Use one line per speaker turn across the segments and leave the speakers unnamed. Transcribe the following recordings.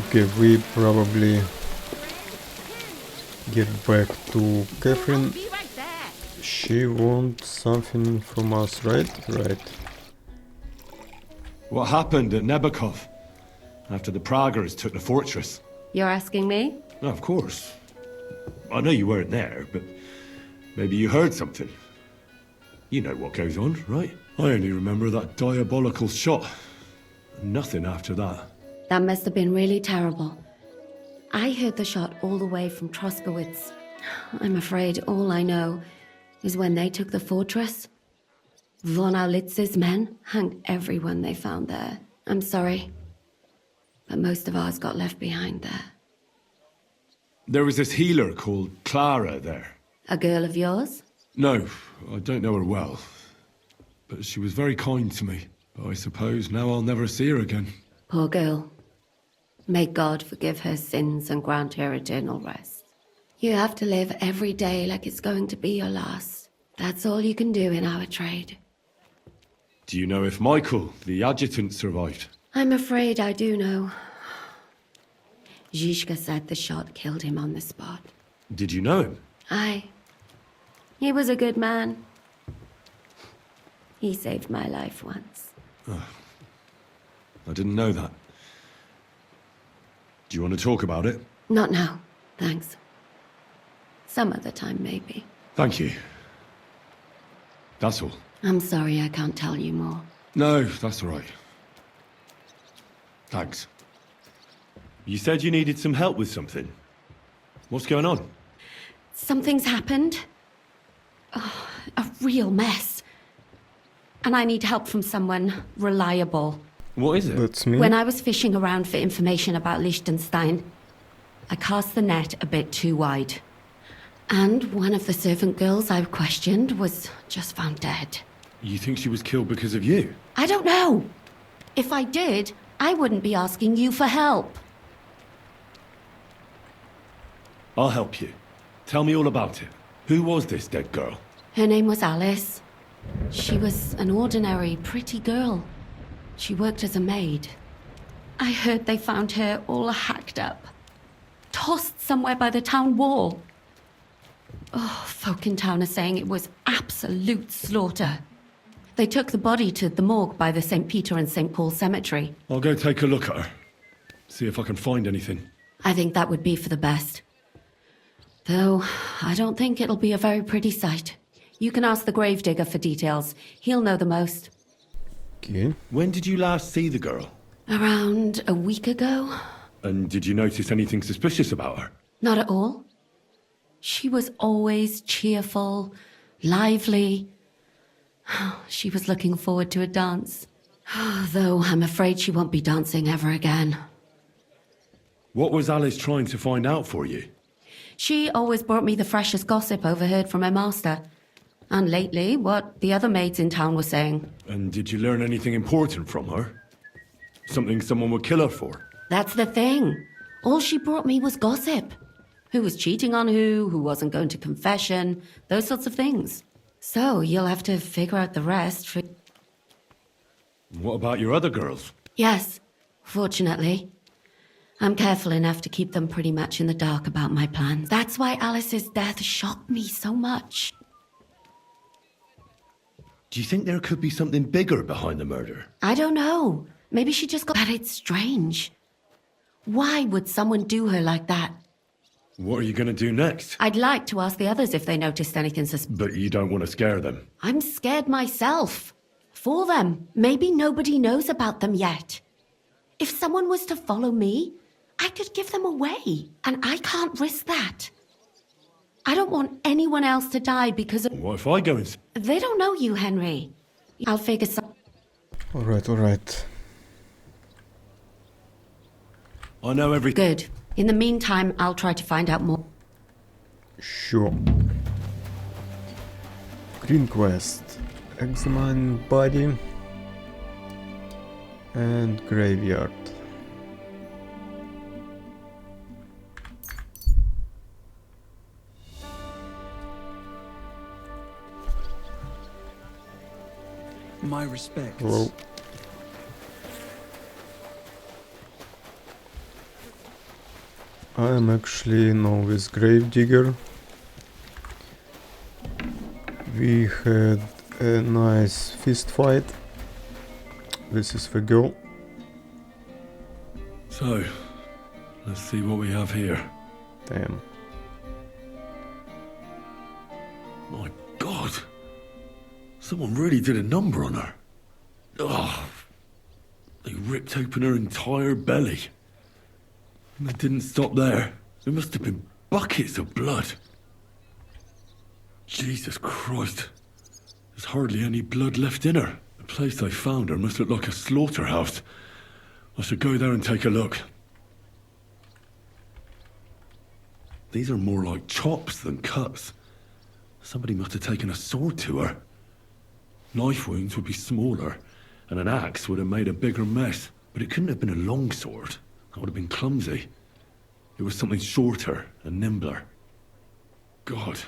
Okay, we probably get back to Catherine. She wants something from us, right? Right.
What happened at Nebakov after the Praguers took the fortress?
You're asking me?
No, of course. I know you weren't there, but maybe you heard something. You know what goes on, right? I only remember that diabolical shot. Nothing after that.
That must have been really terrible. I heard the shot all the way from Troskowitz. I'm afraid all I know is when they took the fortress, Von Aulitz's men hanged everyone they found there. I'm sorry, but most of ours got left behind there.
There was this healer called Clara there.
A girl of yours?
No, I don't know her well. But she was very kind to me. But I suppose now I'll never see her again.
Poor girl. May God forgive her sins and grant her eternal rest. You have to live every day like it's going to be your last. That's all you can do in our trade.
Do you know if Michael, the adjutant, survived?
I'm afraid I do know. Zizka said the shot killed him on the spot.
Did you know him?
Aye. He was a good man. He saved my life once.
I didn't know that. Do you want to talk about it?
Not now, thanks. Some other time, maybe.
Thank you. That's all.
I'm sorry I can't tell you more.
No, that's all right. Thanks. You said you needed some help with something. What's going on?
Something's happened. Oh, a real mess. And I need help from someone reliable.
What is it?
That's me.
When I was fishing around for information about Liechtenstein, I cast the net a bit too wide. And one of the servant girls I questioned was just found dead.
You think she was killed because of you?
I don't know. If I did, I wouldn't be asking you for help.
I'll help you. Tell me all about it. Who was this dead girl?
Her name was Alice. She was an ordinary, pretty girl. She worked as a maid. I heard they found her all hacked up, tossed somewhere by the town wall. Oh, folk in town are saying it was absolute slaughter. They took the body to the morgue by the St. Peter and St. Paul cemetery.
I'll go take a look at her. See if I can find anything.
I think that would be for the best. Though, I don't think it'll be a very pretty sight. You can ask the gravedigger for details. He'll know the most.
Okay.
When did you last see the girl?
Around a week ago?
And did you notice anything suspicious about her?
Not at all. She was always cheerful, lively. She was looking forward to a dance. Though I'm afraid she won't be dancing ever again.
What was Alice trying to find out for you?
She always brought me the freshest gossip overheard from her master. And lately, what the other maids in town were saying.
And did you learn anything important from her? Something someone would kill her for?
That's the thing. All she brought me was gossip. Who was cheating on who wasn't going to confession, those sorts of things. So you'll have to figure out the rest for...
What about your other girls?
Yes, fortunately. I'm careful enough to keep them pretty much in the dark about my plans. That's why Alice's death shocked me so much.
Do you think there could be something bigger behind the murder?
I don't know. Maybe she just got... But it's strange. Why would someone do her like that?
What are you going to do next?
I'd like to ask the others if they noticed anything suspicious.
But you don't want to scare them.
I'm scared myself. For them. Maybe nobody knows about them yet. If someone was to follow me, I could give them away. And I can't risk that. I don't want anyone else to die because of...
What if I go and...
They don't know you, Henry. I'll figure some...
Alright.
I know everything.
Good. In the meantime, I'll try to find out more.
Sure. Green quest. Examine body and graveyard.
My respects.
Hello. I am actually novice gravedigger. We had a nice fist fight. This is the girl.
So, let's see what we have here.
Damn.
My God! Someone really did a number on her. Oh, they ripped open her entire belly. And they didn't stop there. There must have been buckets of blood. Jesus Christ. There's hardly any blood left in her. The place I found her must look like a slaughterhouse. I should go there and take a look. These are more like chops than cuts. Somebody must have taken a sword to her. Knife wounds would be smaller, and an axe would have made a bigger mess. But it couldn't have been a long sword. That would have been clumsy. It was something shorter and nimbler. God,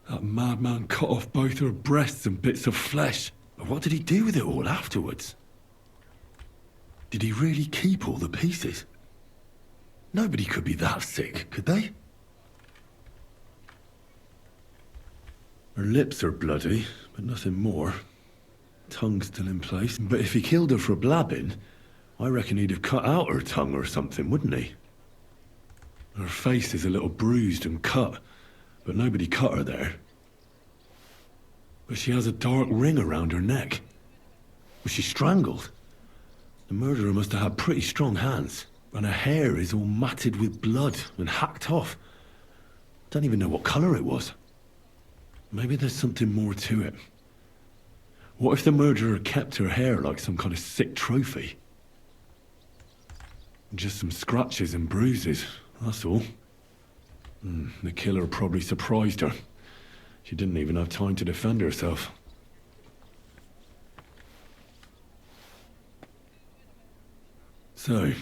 that madman cut off both her breasts and bits of flesh. But what did he do with it all afterwards? Did he really keep all the pieces? Nobody could be that sick, could they? Her lips are bloody, but nothing more. Tongue's still in place. But if he killed her for blabbing, I reckon he'd have cut out her tongue or something, wouldn't he? Her face is a little bruised and cut, but nobody cut her there. But she has a dark ring around her neck. Was she strangled? The murderer must have had pretty strong hands, and her hair is all matted with blood and hacked off. Don't even know what colour it was. Maybe there's something more to it. What if the murderer kept her hair like some kind of sick trophy? Just some scratches and bruises, that's all. The killer probably surprised her. She didn't even have time to defend herself. So,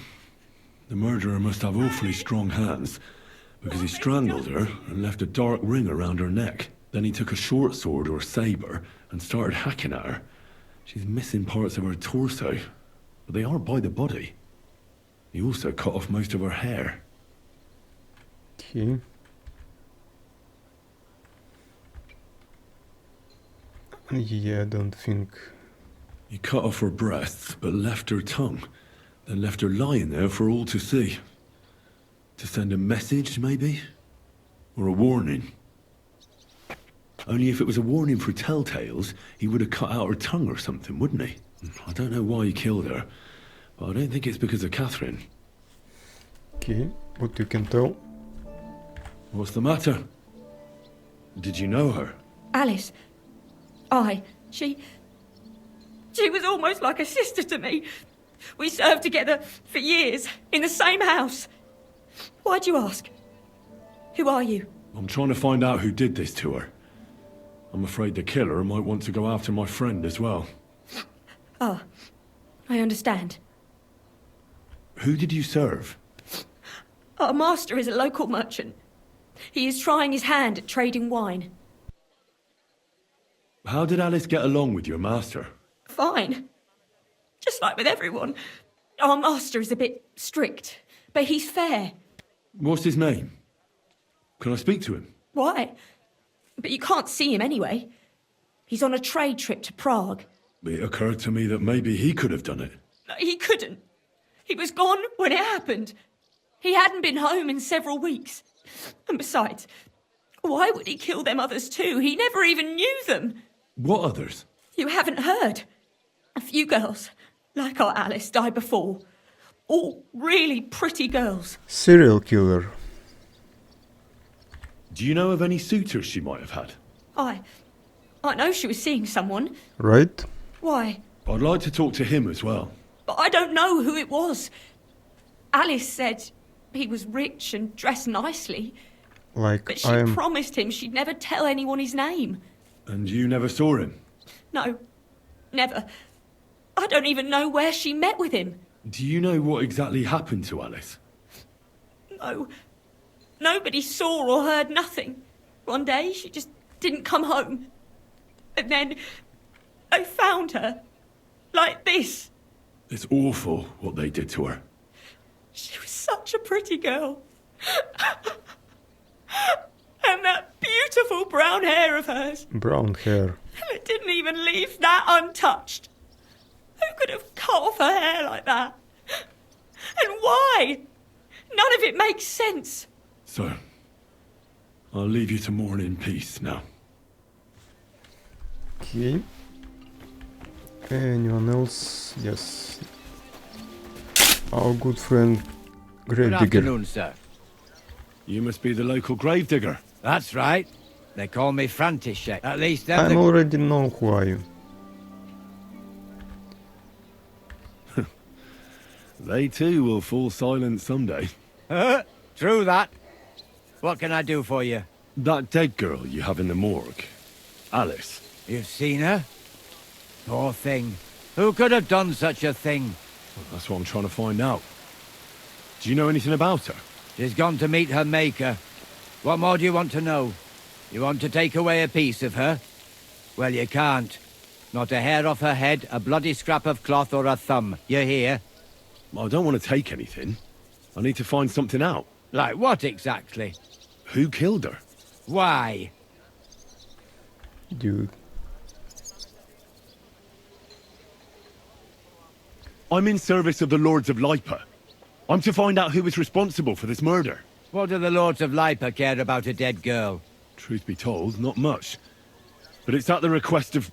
the murderer must have awfully strong hands, because he strangled her and left a dark ring around her neck. Then he took a short sword or saber and started hacking at her. She's missing parts of her torso, but they are by the body. He also cut off most of her hair.
Okay. Yeah, I don't think...
He cut off her breasts, but left her tongue. Then left her lying there for all to see. To send a message, maybe? Or a warning? Only if it was a warning for telltales, he would have cut out her tongue or something, wouldn't he? I don't know why he killed her, but I don't think it's because of Katherine.
Okay, what you can tell?
What's the matter? Did you know her?
Alice. She was almost like a sister to me. We served together for years, in the same house. Why'd you ask? Who are you?
I'm trying to find out who did this to her. I'm afraid the killer might want to go after my friend as well.
Ah, I understand.
Who did you serve?
Our master is a local merchant. He is trying his hand at trading wine.
How did Alice get along with your master?
Fine. Just like with everyone. Our master is a bit strict, but he's fair.
What's his name? Can I speak to him?
Why? But you can't see him anyway. He's on a trade trip to Prague.
It occurred to me that maybe he could have done it.
No, he couldn't. He was gone when it happened. He hadn't been home in several weeks. And besides, why would he kill them others too? He never even knew them.
What others?
You haven't heard. A few girls, like our Alice, died before. All really pretty girls.
Serial killer.
Do you know of any suitors she might have had?
I know she was seeing someone.
Right?
Why?
I'd like to talk to him as well.
But I don't know who it was. Alice said he was rich and dressed nicely.
Like,
But she promised him she'd never tell anyone his name.
And you never saw him?
No, never. I don't even know where she met with him.
Do you know what exactly happened to Alice?
No. Nobody saw or heard nothing. One day, she just didn't come home. And then, I found her. Like this.
It's awful what they did to her.
She was such a pretty girl. And that beautiful brown hair of hers.
Brown hair.
It didn't even leave that untouched. Who could have cut off her hair like that? And why? None of it makes sense.
So, I'll leave you to mourn in peace now.
Okay. Anyone else? Yes. Our good friend
Good
Gravedigger.
afternoon, sir.
You must be the local gravedigger.
That's right. They call me František. At least
I
they're
already know who are you.
They too will fall silent someday.
True that. What can I do for you?
That dead girl you have in the morgue, Alice.
You've seen her? Poor thing. Who could have done such a thing?
Well, that's what I'm trying to find out. Do you know anything about her?
She's gone to meet her maker. What more do you want to know? You want to take away a piece of her? Well, you can't. Not a hair off her head, a bloody scrap of cloth or a thumb. You hear?
I don't want to take anything. I need to find something out.
Like what exactly?
Who killed her?
Why?
Dude.
I'm in service of the Lords of Lipa. I'm to find out who was responsible for this murder.
What do the Lords of Lipa care about a dead girl?
Truth be told, not much. But it's at the request of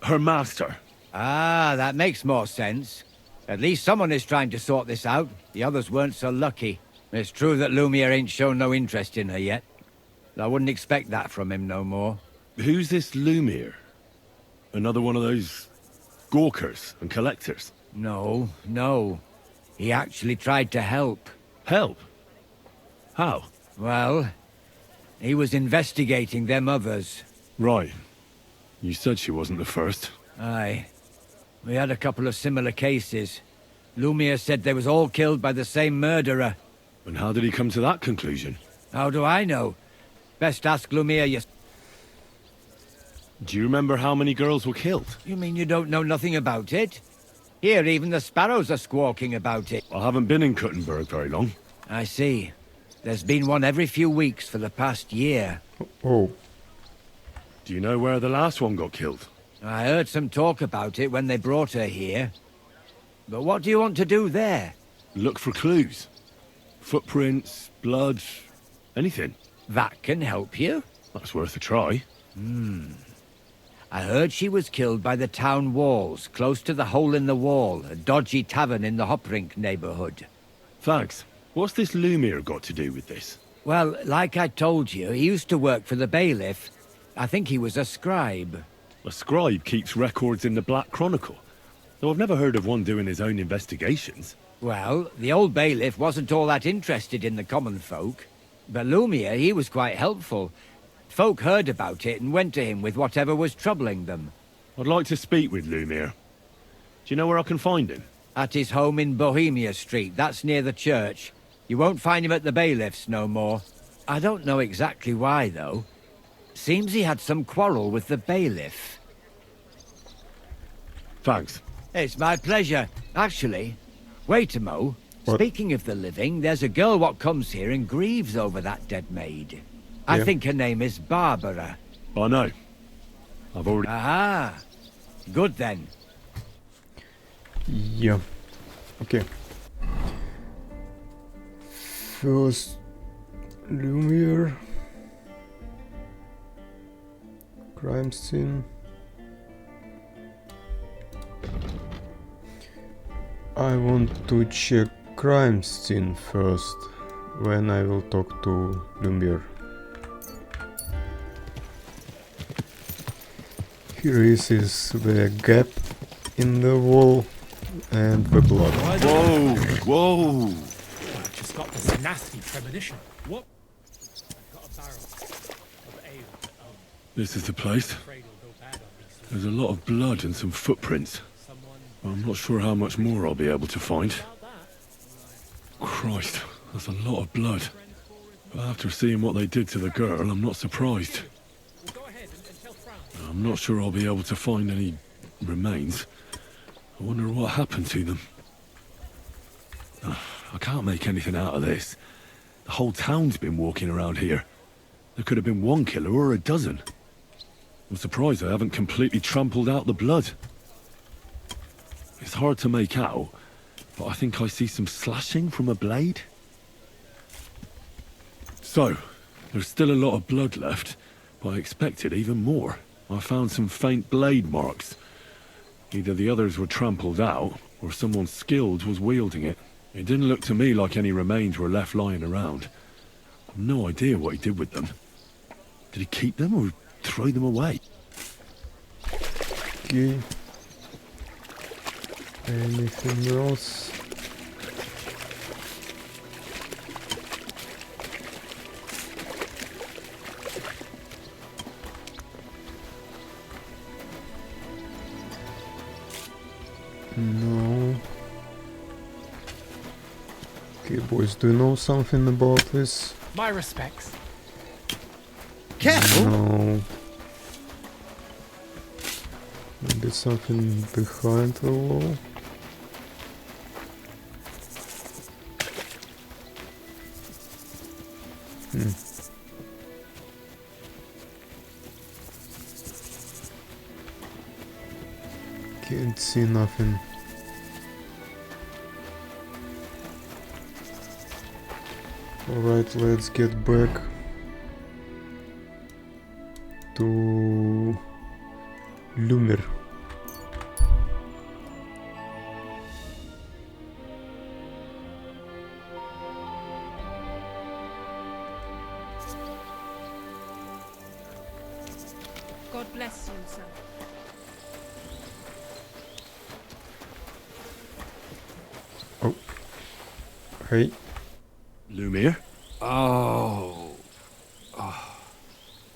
her master.
Ah, that makes more sense. At least someone is trying to sort this out. The others weren't so lucky. It's true that Lumir ain't shown no interest in her yet. I wouldn't expect that from him no more.
Who's this Lumir? Another one of those gawkers and collectors?
No, no. He actually tried to help.
Help? How?
Well, he was investigating them others.
Right. You said she wasn't the first.
Aye. We had a couple of similar cases. Lumir said they was all killed by the same murderer.
And how did he come to that conclusion?
How do I know? Best ask Lumir you...
Do you remember how many girls were killed?
You mean you don't know nothing about it? Here, even the sparrows are squawking about it.
I haven't been in Kuttenberg very long.
I see. There's been one every few weeks for the past year.
Oh.
Do you know where the last one got killed?
I heard some talk about it when they brought her here. But what do you want to do there?
Look for clues. Footprints, blood, anything.
That can help you.
That's worth a try.
I heard she was killed by the town walls, close to the Hole in the Wall, a dodgy tavern in the Hoprink neighborhood.
Thanks. What's this Lumir got to do with this?
Well, like I told you, he used to work for the bailiff. I think he was a scribe.
A scribe keeps records in the Black Chronicle, though I've never heard of one doing his own investigations.
Well, the old bailiff wasn't all that interested in the common folk. But Lumir, he was quite helpful. Folk heard about it and went to him with whatever was troubling them.
I'd like to speak with Lumir. Do you know where I can find him?
At his home in Bohemia Street, that's near the church. You won't find him at the bailiff's no more. I don't know exactly why, though. Seems he had some quarrel with the bailiff.
Thanks.
It's my pleasure. Actually, wait a mo.
What?
Speaking of the living, there's a girl what comes here and grieves over that dead maid. I
Yeah.
think her name is Barbara.
I know. I've already...
Aha. Good then.
Yeah. Okay. First, Lumir. Crime scene. I want to check crime scene first, when I will talk to Lumir. Here is the gap in the wall and the blood.
Whoa! Whoa!
I've just got this nasty premonition. What? I've got a barrel of ale at home.
This is the place.
Afraid it'll go bad on me soon.
There's a lot of blood and some footprints.
Someone
I'm not sure how much more I'll be able to find.
about that.
Christ, that's a lot of blood. But after seeing what they did to the girl, I'm not surprised.
Well, go ahead and tell Fran.
I'm not sure I'll be able to find any remains. I wonder what happened to them. I can't make anything out of this. The whole town's been walking around here. There could have been one killer or a dozen. I'm surprised I haven't completely trampled out the blood. It's hard to make out, but I think I see some slashing from a blade. So, there's still a lot of blood left, but I expected even more. I found some faint blade marks. Either the others were trampled out, or someone skilled was wielding it. It didn't look to me like any remains were left lying around. I've no idea what he did with them. Did he keep them or throw them away?
Okay. Anything else? No. Okay, boys, do you know something about this?
My respects.
Careful!
No. Maybe something behind the wall. Can't see nothing. Alright, let's get back to Lumir.
God bless you, sir.
Oh. Hey.
Lumir?
Oh.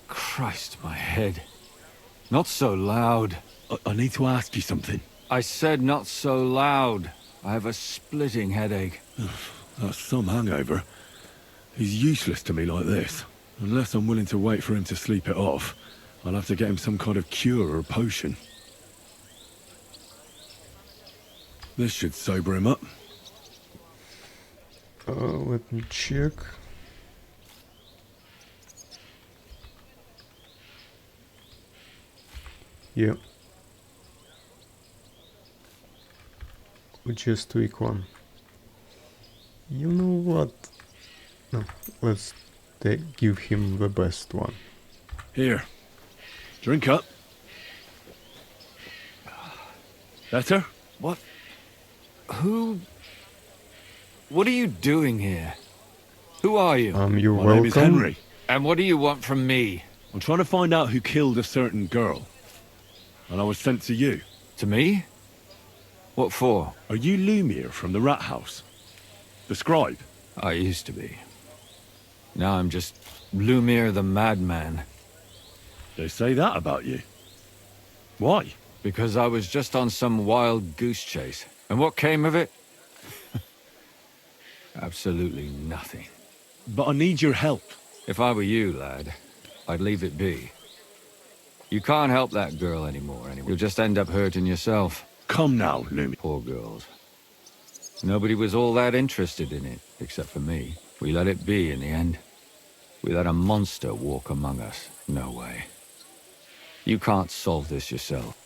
Christ, my head. Not so loud.
I need to ask you something.
I said not so loud. I have a splitting headache.
That's some hangover. He's useless to me like this. Unless I'm willing to wait for him to sleep it off, I'll have to get him some kind of cure or potion. This should sober him up.
Let me check. Yeah. We just tweak one. You know what? No, let's give him the best one.
Here. Drink up. Better?
What? Who? What are you doing here? Who are you?
You're
My
welcome.
name is Henry.
And what do you want from me?
I'm trying to find out who killed a certain girl. And I was sent to you.
To me? What for?
Are you Lumir from the rat house? The scribe?
I used to be. Now I'm just Lumir the madman.
They say that about you. Why?
Because I was just on some wild goose chase. And what came of it? Absolutely nothing.
But I need your help.
If I were you, lad, I'd leave it be. You can't help that girl anymore. You'll just end up hurting yourself.
Come now, Lumir.
Poor girls. Nobody was all that interested in it, except for me. We let it be in the end. We let a monster walk among us. No way. You can't solve this yourself.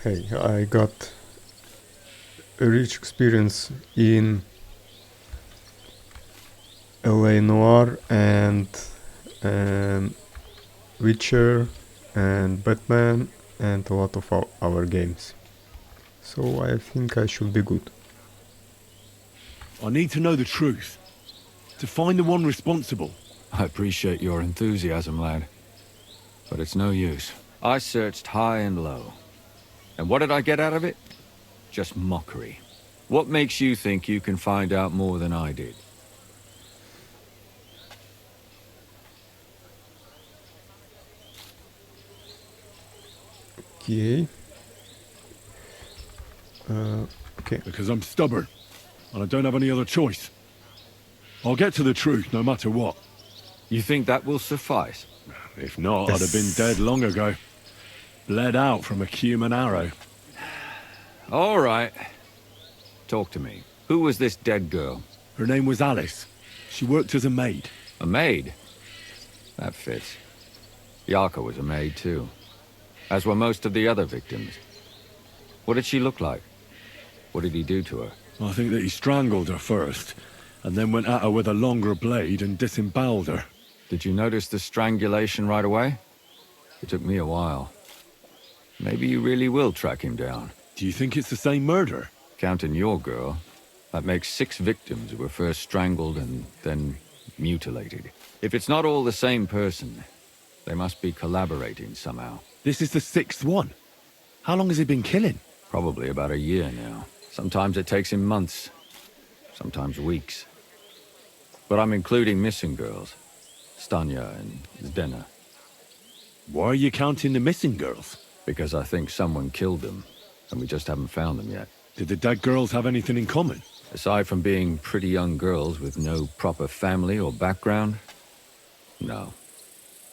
Hey, I got a rich experience in LA Noire and Witcher and Batman and a lot of our games. So I think I should be good.
I need to know the truth. To find the one responsible.
I appreciate your enthusiasm, lad. But it's no use. I searched high and low. And what did I get out of it? Just mockery. What makes you think you can find out more than I did?
Okay. Okay.
Because I'm stubborn. And I don't have any other choice. I'll get to the truth no matter what.
You think that will suffice?
If not, I'd have been dead long ago. Bled out from a human arrow.
All right. Talk to me. Who was this dead girl?
Her name was Alice. She worked as a maid.
A maid? That fits. Yarka was a maid too, as were most of the other victims. What did she look like? What did he do to her?
I think that he strangled her first, and then went at her with a longer blade and disemboweled her.
Did you notice the strangulation right away? It took me a while. Maybe you really will track him down.
Do you think it's the same murder?
Counting your girl, that makes 6 victims who were first strangled and then mutilated. If it's not all the same person, they must be collaborating somehow.
This is the 6th one. How long has he been killing?
Probably about a year now. Sometimes it takes him months, sometimes weeks. But I'm including missing girls. Stanya and Zdena.
Why are you counting the missing girls?
Because I think someone killed them, and we just haven't found them yet.
Did the dead girls have anything in common?
Aside from being pretty young girls with no proper family or background, no.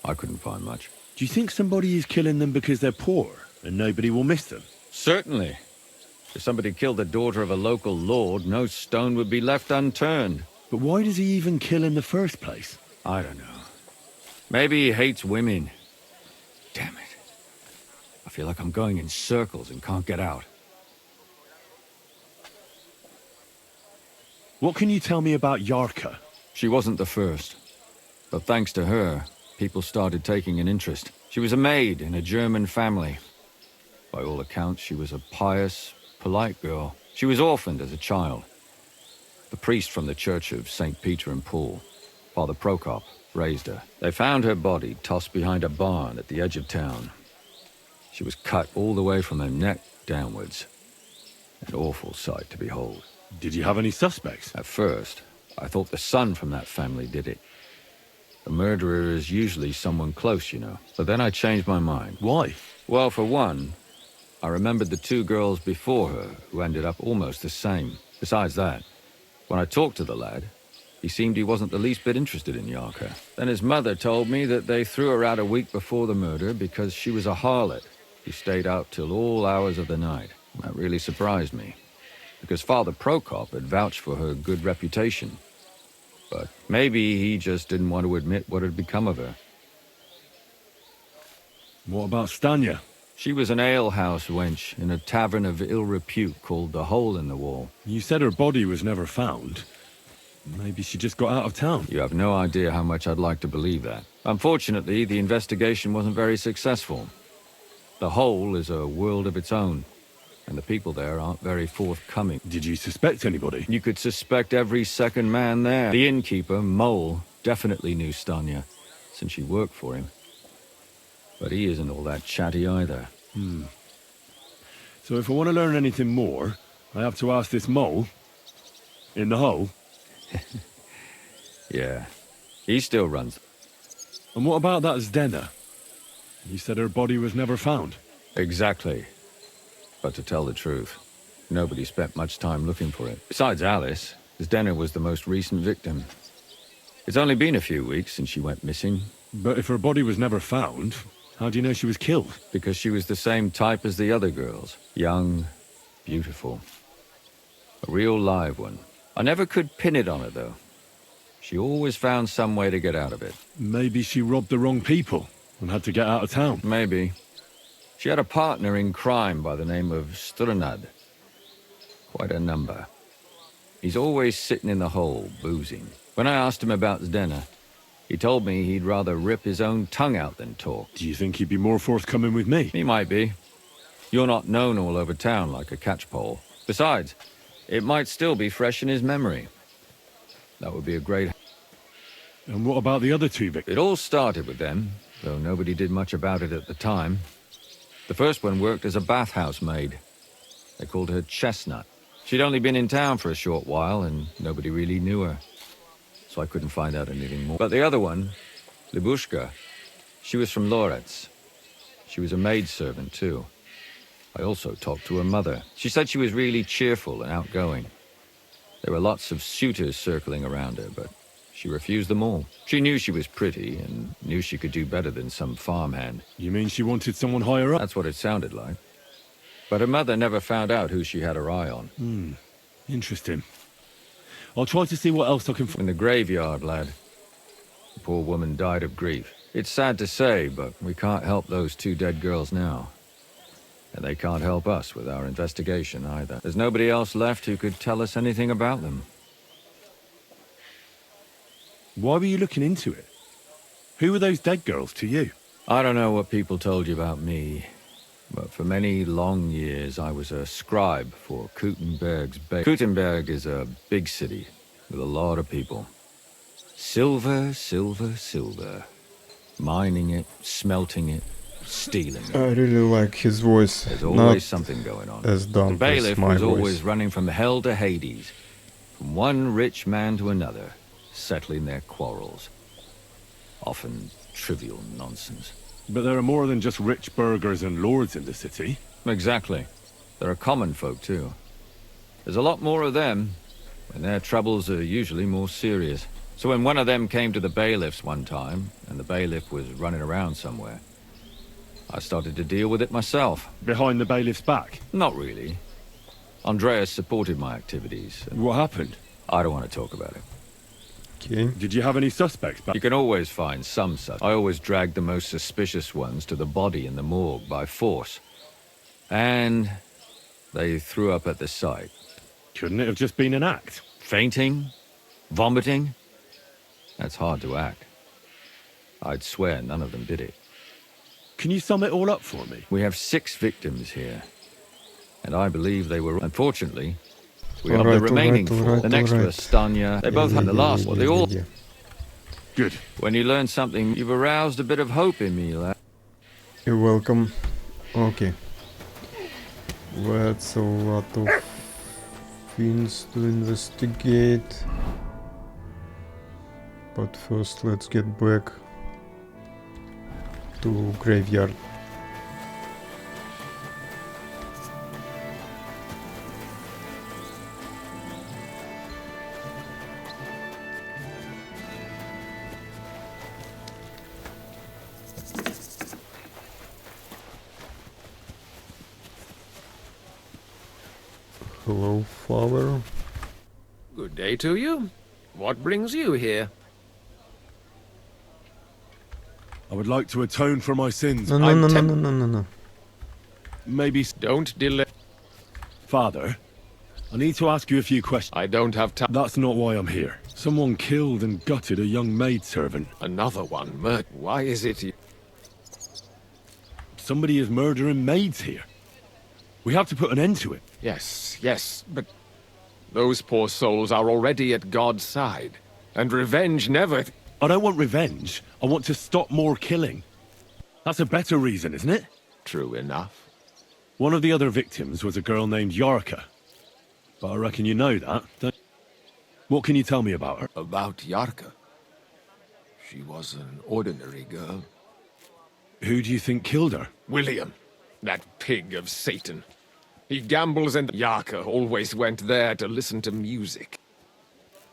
I couldn't find much.
Do you think somebody is killing them because they're poor, and nobody will miss them?
Certainly. If somebody killed the daughter of a local lord, no stone would be left unturned.
But why does he even kill in the first place?
I don't know. Maybe he hates women. Damn it. I feel like I'm going in circles and can't get out.
What can you tell me about Yarka?
She wasn't the first. But thanks to her, people started taking an interest. She was a maid in a German family. By all accounts, she was a pious, polite girl. She was orphaned as a child. The priest from the church of St. Peter and Paul, Father Prokop, raised her. They found her body tossed behind a barn at the edge of town. She was cut all the way from her neck downwards. An awful sight to behold.
Did you have any suspects?
At first, I thought the son from that family did it. The murderer is usually someone close, you know. But then I changed my mind.
Why?
Well, for one, I remembered the 2 girls before her who ended up almost the same. Besides that, when I talked to the lad, he seemed he wasn't the least bit interested in Yarka. Then his mother told me that they threw her out a week before the murder because she was a harlot who stayed out till all hours of the night. That really surprised me, because Father Prokop had vouched for her good reputation. But maybe he just didn't want to admit what had become of her.
What about Stanya?
She was an alehouse wench in a tavern of ill repute called the Hole in the Wall.
You said her body was never found. Maybe she just got out of town.
You have no idea how much I'd like to believe that. Unfortunately, the investigation wasn't very successful. The Hole is a world of its own, and the people there aren't very forthcoming.
Did you suspect anybody?
You could suspect every second man there. The innkeeper, Mole, definitely knew Stanya, since she worked for him. But he isn't all that chatty either.
So if I want to learn anything more, I have to ask this Mole in the hole?
Yeah, he still runs.
And what about that Zdena? You said her body was never found.
Exactly. But to tell the truth, nobody spent much time looking for it. Besides Alice, Zdena was the most recent victim. It's only been a few weeks since she went missing.
But if her body was never found, how do you know she was killed?
Because she was the same type as the other girls. Young, beautiful. A real live one. I never could pin it on her, though. She always found some way to get out of it.
Maybe she robbed the wrong people and had to get out of town.
Maybe. She had a partner in crime by the name of Strunad. Quite a number. He's always sitting in the hole, boozing. When I asked him about Zdena, he told me he'd rather rip his own tongue out than talk.
Do you think he'd be more forthcoming with me?
He might be. You're not known all over town like a catchpole. Besides, it might still be fresh in his memory. That would be a great...
And what about the other 2 victims?
It all started with them, though nobody did much about it at the time. The first one worked as a bathhouse maid. They called her Chestnut. She'd only been in town for a short while, and nobody really knew her. So I couldn't find out anything more. But the other one, Libushka, she was from Loretz. She was a maidservant, too. I also talked to her mother. She said she was really cheerful and outgoing. There were lots of suitors circling around her, but she refused them all. She knew she was pretty and knew she could do better than some farmhand.
You mean she wanted someone higher up?
That's what it sounded like. But her mother never found out who she had her eye on.
Interesting. I'll try to see what else I can find.
In the graveyard, lad. The poor woman died of grief. It's sad to say, but we can't help those 2 dead girls now. And they can't help us with our investigation either. There's nobody else left who could tell us anything about them.
Why were you looking into it? Who were those dead girls to you?
I don't know what people told you about me, but for many long years I was a scribe for Kuttenberg's Bay. Kuttenberg is a big city with a lot of people. Silver, silver, silver. Mining it, smelting it, stealing it.
I really like his voice.
There's
Not
always something going on.
as
The
dumb as
bailiff
my
was
voice.
always running from hell to Hades, from one rich man to another, settling their quarrels. Often trivial nonsense.
But there are more than just rich burghers and lords in the city.
Exactly. There are common folk too. There's a lot more of them, and their troubles are usually more serious. So when one of them came to the bailiff's one time, and the bailiff was running around somewhere, I started to deal with it myself.
Behind the bailiff's back.
Not really. Andreas supported my activities, and
What happened?
I don't want to talk about it.
Okay.
Did you have any suspects back?
You can always find some such. I always dragged the most suspicious ones to the body in the morgue by force. And they threw up at the sight.
Couldn't it have just been an act?
Fainting? Vomiting? That's hard to act. I'd swear none of them did it.
Can you sum it all up for me?
We have 6 victims here. And I believe they were... Unfortunately, we have
Alright,
the remaining
alright,
4.
alright,
The next
alright.
was Stanya. They both had the last one. They all...
Yeah.
Good.
When you learn something, you've aroused a bit of hope in me, lad.
You're welcome. Okay. That's a lot of things to investigate. But first let's get back to graveyard. Hello, father.
Good day to you. What brings you here?
I would like to atone for my sins.
No, no,
I'm
no, no,
temp-
no, no, no, no.
Maybe...
Don't delay.
Father, I need to ask you a few questions.
I don't have time.
That's not why I'm here. Someone killed and gutted a young maidservant.
Another one, Why is it you...
Somebody is murdering maids here. We have to put an end to it.
Yes, yes, but... Those poor souls are already at God's side. And revenge never...
I don't want revenge. I want to stop more killing. That's a better reason, isn't it?
True enough.
One of the other victims was a girl named Yarka. But I reckon you know that, don't you? What can you tell me about her?
About Yarka. She was an ordinary girl.
Who do you think killed her?
William, that pig of Satan. He gambles and Yarka always went there to listen to music.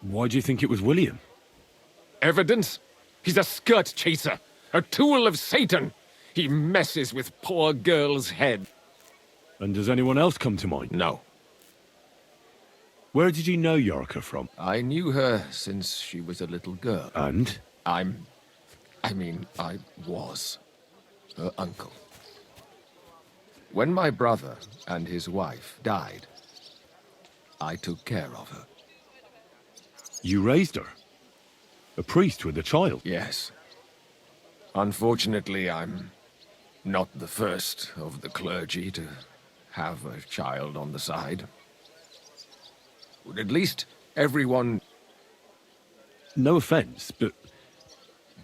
Why do you think it was William?
Evidence? He's a skirt chaser, a tool of Satan. He messes with poor girls' head.
And does anyone else come to mind?
No,
Where did you know Yarka from?
I knew her since she was a little girl.
And?
I was her uncle. When my brother and his wife died, I took care of her.
You raised her? A priest with a child?
Yes. Unfortunately, I'm not the first of the clergy to have a child on the side. But at least everyone...
No offense, but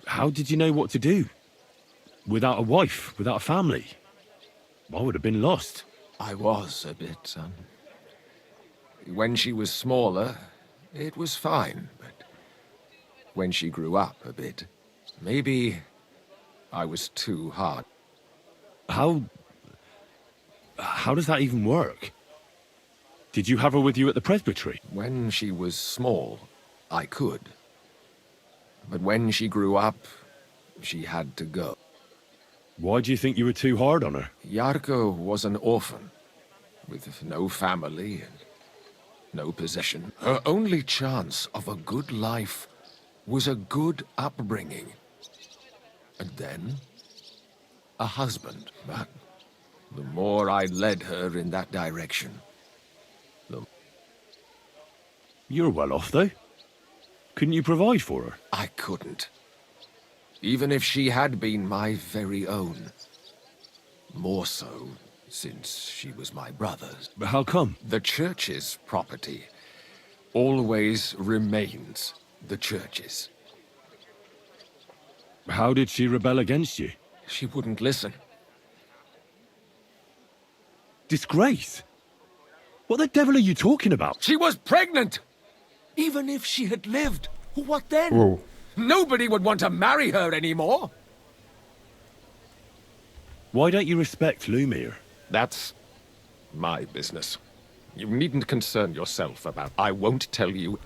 how did you know what to do? Without a wife, without a family? I would have been lost.
I was a bit, son. When she was smaller, it was fine, but when she grew up a bit, maybe I was too hard.
How does that even work? Did you have her with you at the presbytery?
When she was small, I could. But when she grew up, she had to go.
Why do you think you were too hard on her?
Yarko was an orphan, with no family, and no possession. Her only chance of a good life was a good upbringing. And then, a husband. But the more I led her in that direction, the...
You're well off, though. Couldn't you provide for her?
I couldn't. Even if she had been my very own. More so, since she was my brother's.
But how come?
The church's property always remains the church's.
How did she rebel against you?
She wouldn't listen.
Disgrace? What the devil are you talking about?
She was pregnant! Even if she had lived, what then?
Whoa.
Nobody would want to marry her anymore.
Why don't you respect Lumir?
That's my business. You needn't concern yourself about... I won't tell you...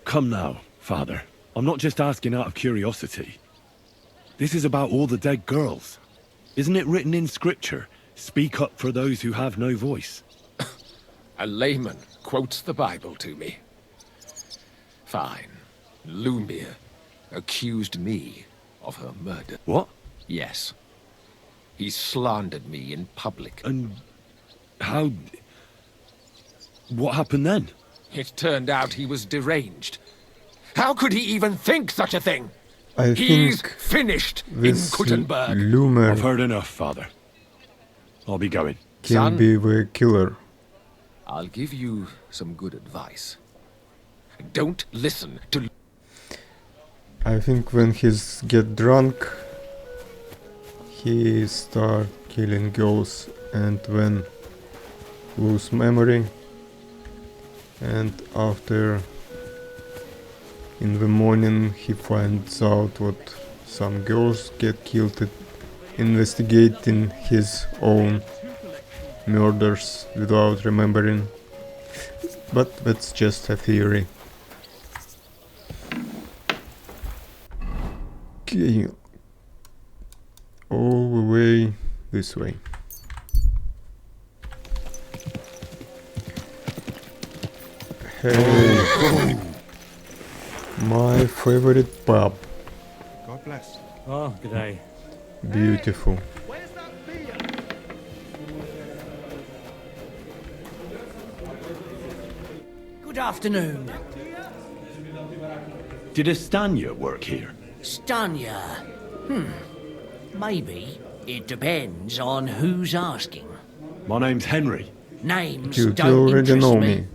Come now, Father. I'm not just asking out of curiosity. This is about all the dead girls. Isn't it written in scripture? Speak up for those who have no voice.
A layman quotes the Bible to me. Fine. Lumir accused me of her murder.
What?
Yes. He slandered me in public.
And how... What happened then?
It turned out he was deranged. How could he even think such a thing?
I
He's
think
finished in
this
Kuttenberg.
Lumir
I've heard enough, Father. I'll be going.
can
Son?
be the killer.
I'll give you some good advice. Don't listen to...
I think when he's get drunk, he start killing girls, and when lose memory, and after in the morning he finds out what some girls get killed, investigating his own murders without remembering, but that's just a theory. Okay, all the way this way. Hey, my favorite pub.
God bless.
Oh, good day.
Beautiful.
Good afternoon.
Did Estanya work here?
Stanya. Maybe. It depends on who's asking.
My name's Henry.
Names
You
don't
already
interest
know
me.
me.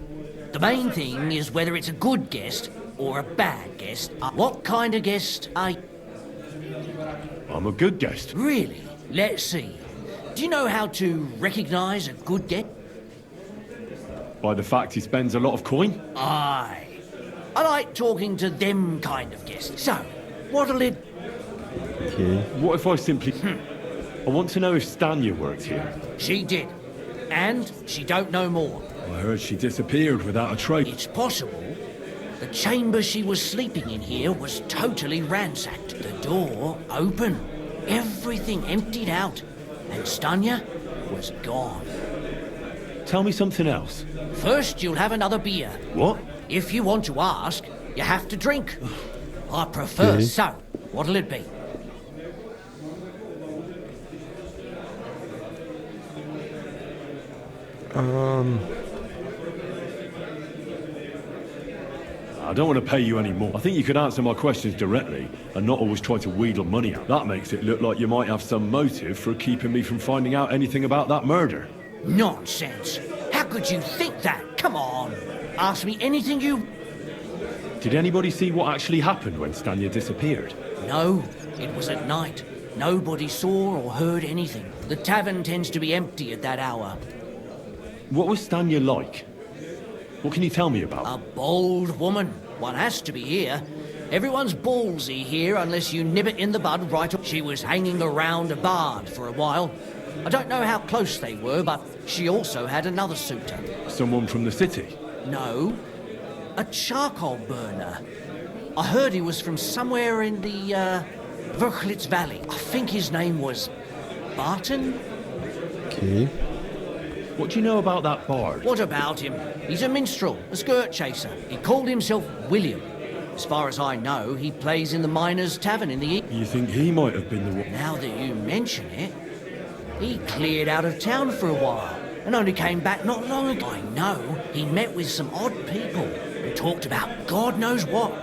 The main thing is whether it's a good guest or a bad guest. What kind of guest are you?
I'm a good guest.
Really? Let's see. Do you know how to recognize a good guest?
By the fact he spends a lot of coin?
Aye. I like talking to them kind of guests. So, what'll it...
Okay.
What if I simply... I want to know if Stanya worked here.
She did. And she don't know more.
I heard she disappeared without a trace.
It's possible the chamber she was sleeping in here was totally ransacked. The door open, everything emptied out, and Stanya was gone.
Tell me something else.
First, you'll have another beer.
What?
If you want to ask, you have to drink. I prefer
Okay.
so. What'll it be?
I don't want to pay you any more. I think you could answer my questions directly and not always try to wheedle money out. That makes it look like you might have some motive for keeping me from finding out anything about that murder.
Nonsense. How could you think that? Come on. Ask me anything you...
Did anybody see what actually happened when Stanya disappeared?
No, it was at night. Nobody saw or heard anything. The tavern tends to be empty at that hour.
What was Stanya like? What can you tell me about?
A bold woman. One has to be here. Everyone's ballsy here unless you nib it in the bud right away. She was hanging around a bard for a while. I don't know how close they were, but she also had another suitor.
Someone from the city?
No, a charcoal burner. I heard he was from somewhere in the, Verchlitz Valley. I think his name was Barton?
Okay.
What do you know about that bard?
What about him? He's a minstrel, a skirt chaser. He called himself William. As far as I know, he plays in the Miners' Tavern in the east.
You think he might have been the one?
Now that you mention it, he cleared out of town for a while and only came back not long ago. I know he met with some odd people and talked about God knows what,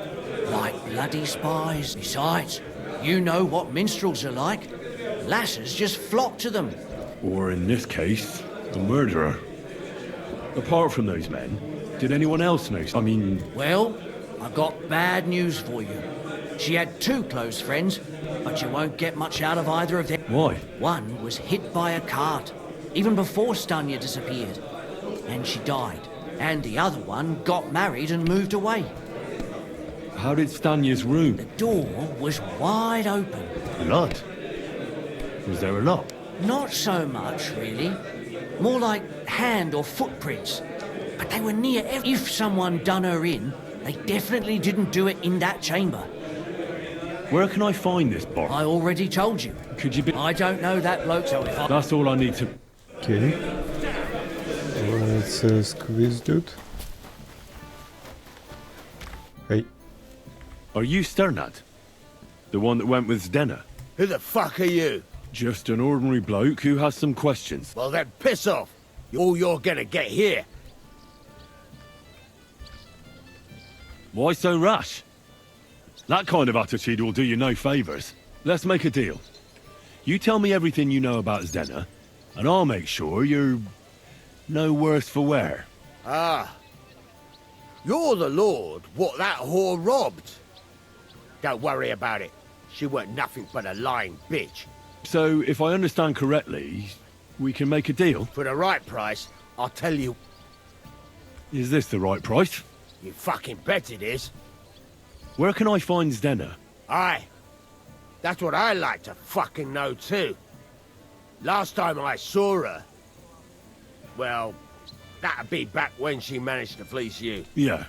like bloody spies. Besides, you know what minstrels are like. Lasses just flock to them.
Or in this case, a murderer. Apart from those men, did anyone else know? I mean...
Well, I've got bad news for you. She had 2 close friends, but you won't get much out of either of them.
Why?
One was hit by a cart, even before Stanya disappeared, and she died. And the other one got married and moved away.
How did Stanya's room?
The door was wide open.
Blood? Was there a lot?
Not so much, really. More like hand or footprints. But they were near if someone done her in, they definitely didn't do it in that chamber.
Where can I find this bard?
I already told you.
Could you be...
I don't know that bloke, so if I...
That's all I need to...
Okay. Let's squeeze dude. Hey.
Are you Sternad? The one that went with Zdenna?
Who the fuck are you?
Just an ordinary bloke who has some questions.
Well then, piss off. All you're gonna get here.
Why so rash? That kind of attitude will do you no favours. Let's make a deal. You tell me everything you know about Zdenna, and I'll make sure you're no worse for wear.
Ah. You're the lord what that whore robbed. Don't worry about it. She weren't nothing but a lying bitch.
So, if I understand correctly, we can make a deal?
For the right price, I'll tell you.
Is this the right price?
You fucking bet it is.
Where can I find Zdenna?
Aye. That's what I like to fucking know too. Last time I saw her... Well, that'd be back when she managed to fleece you.
Yeah.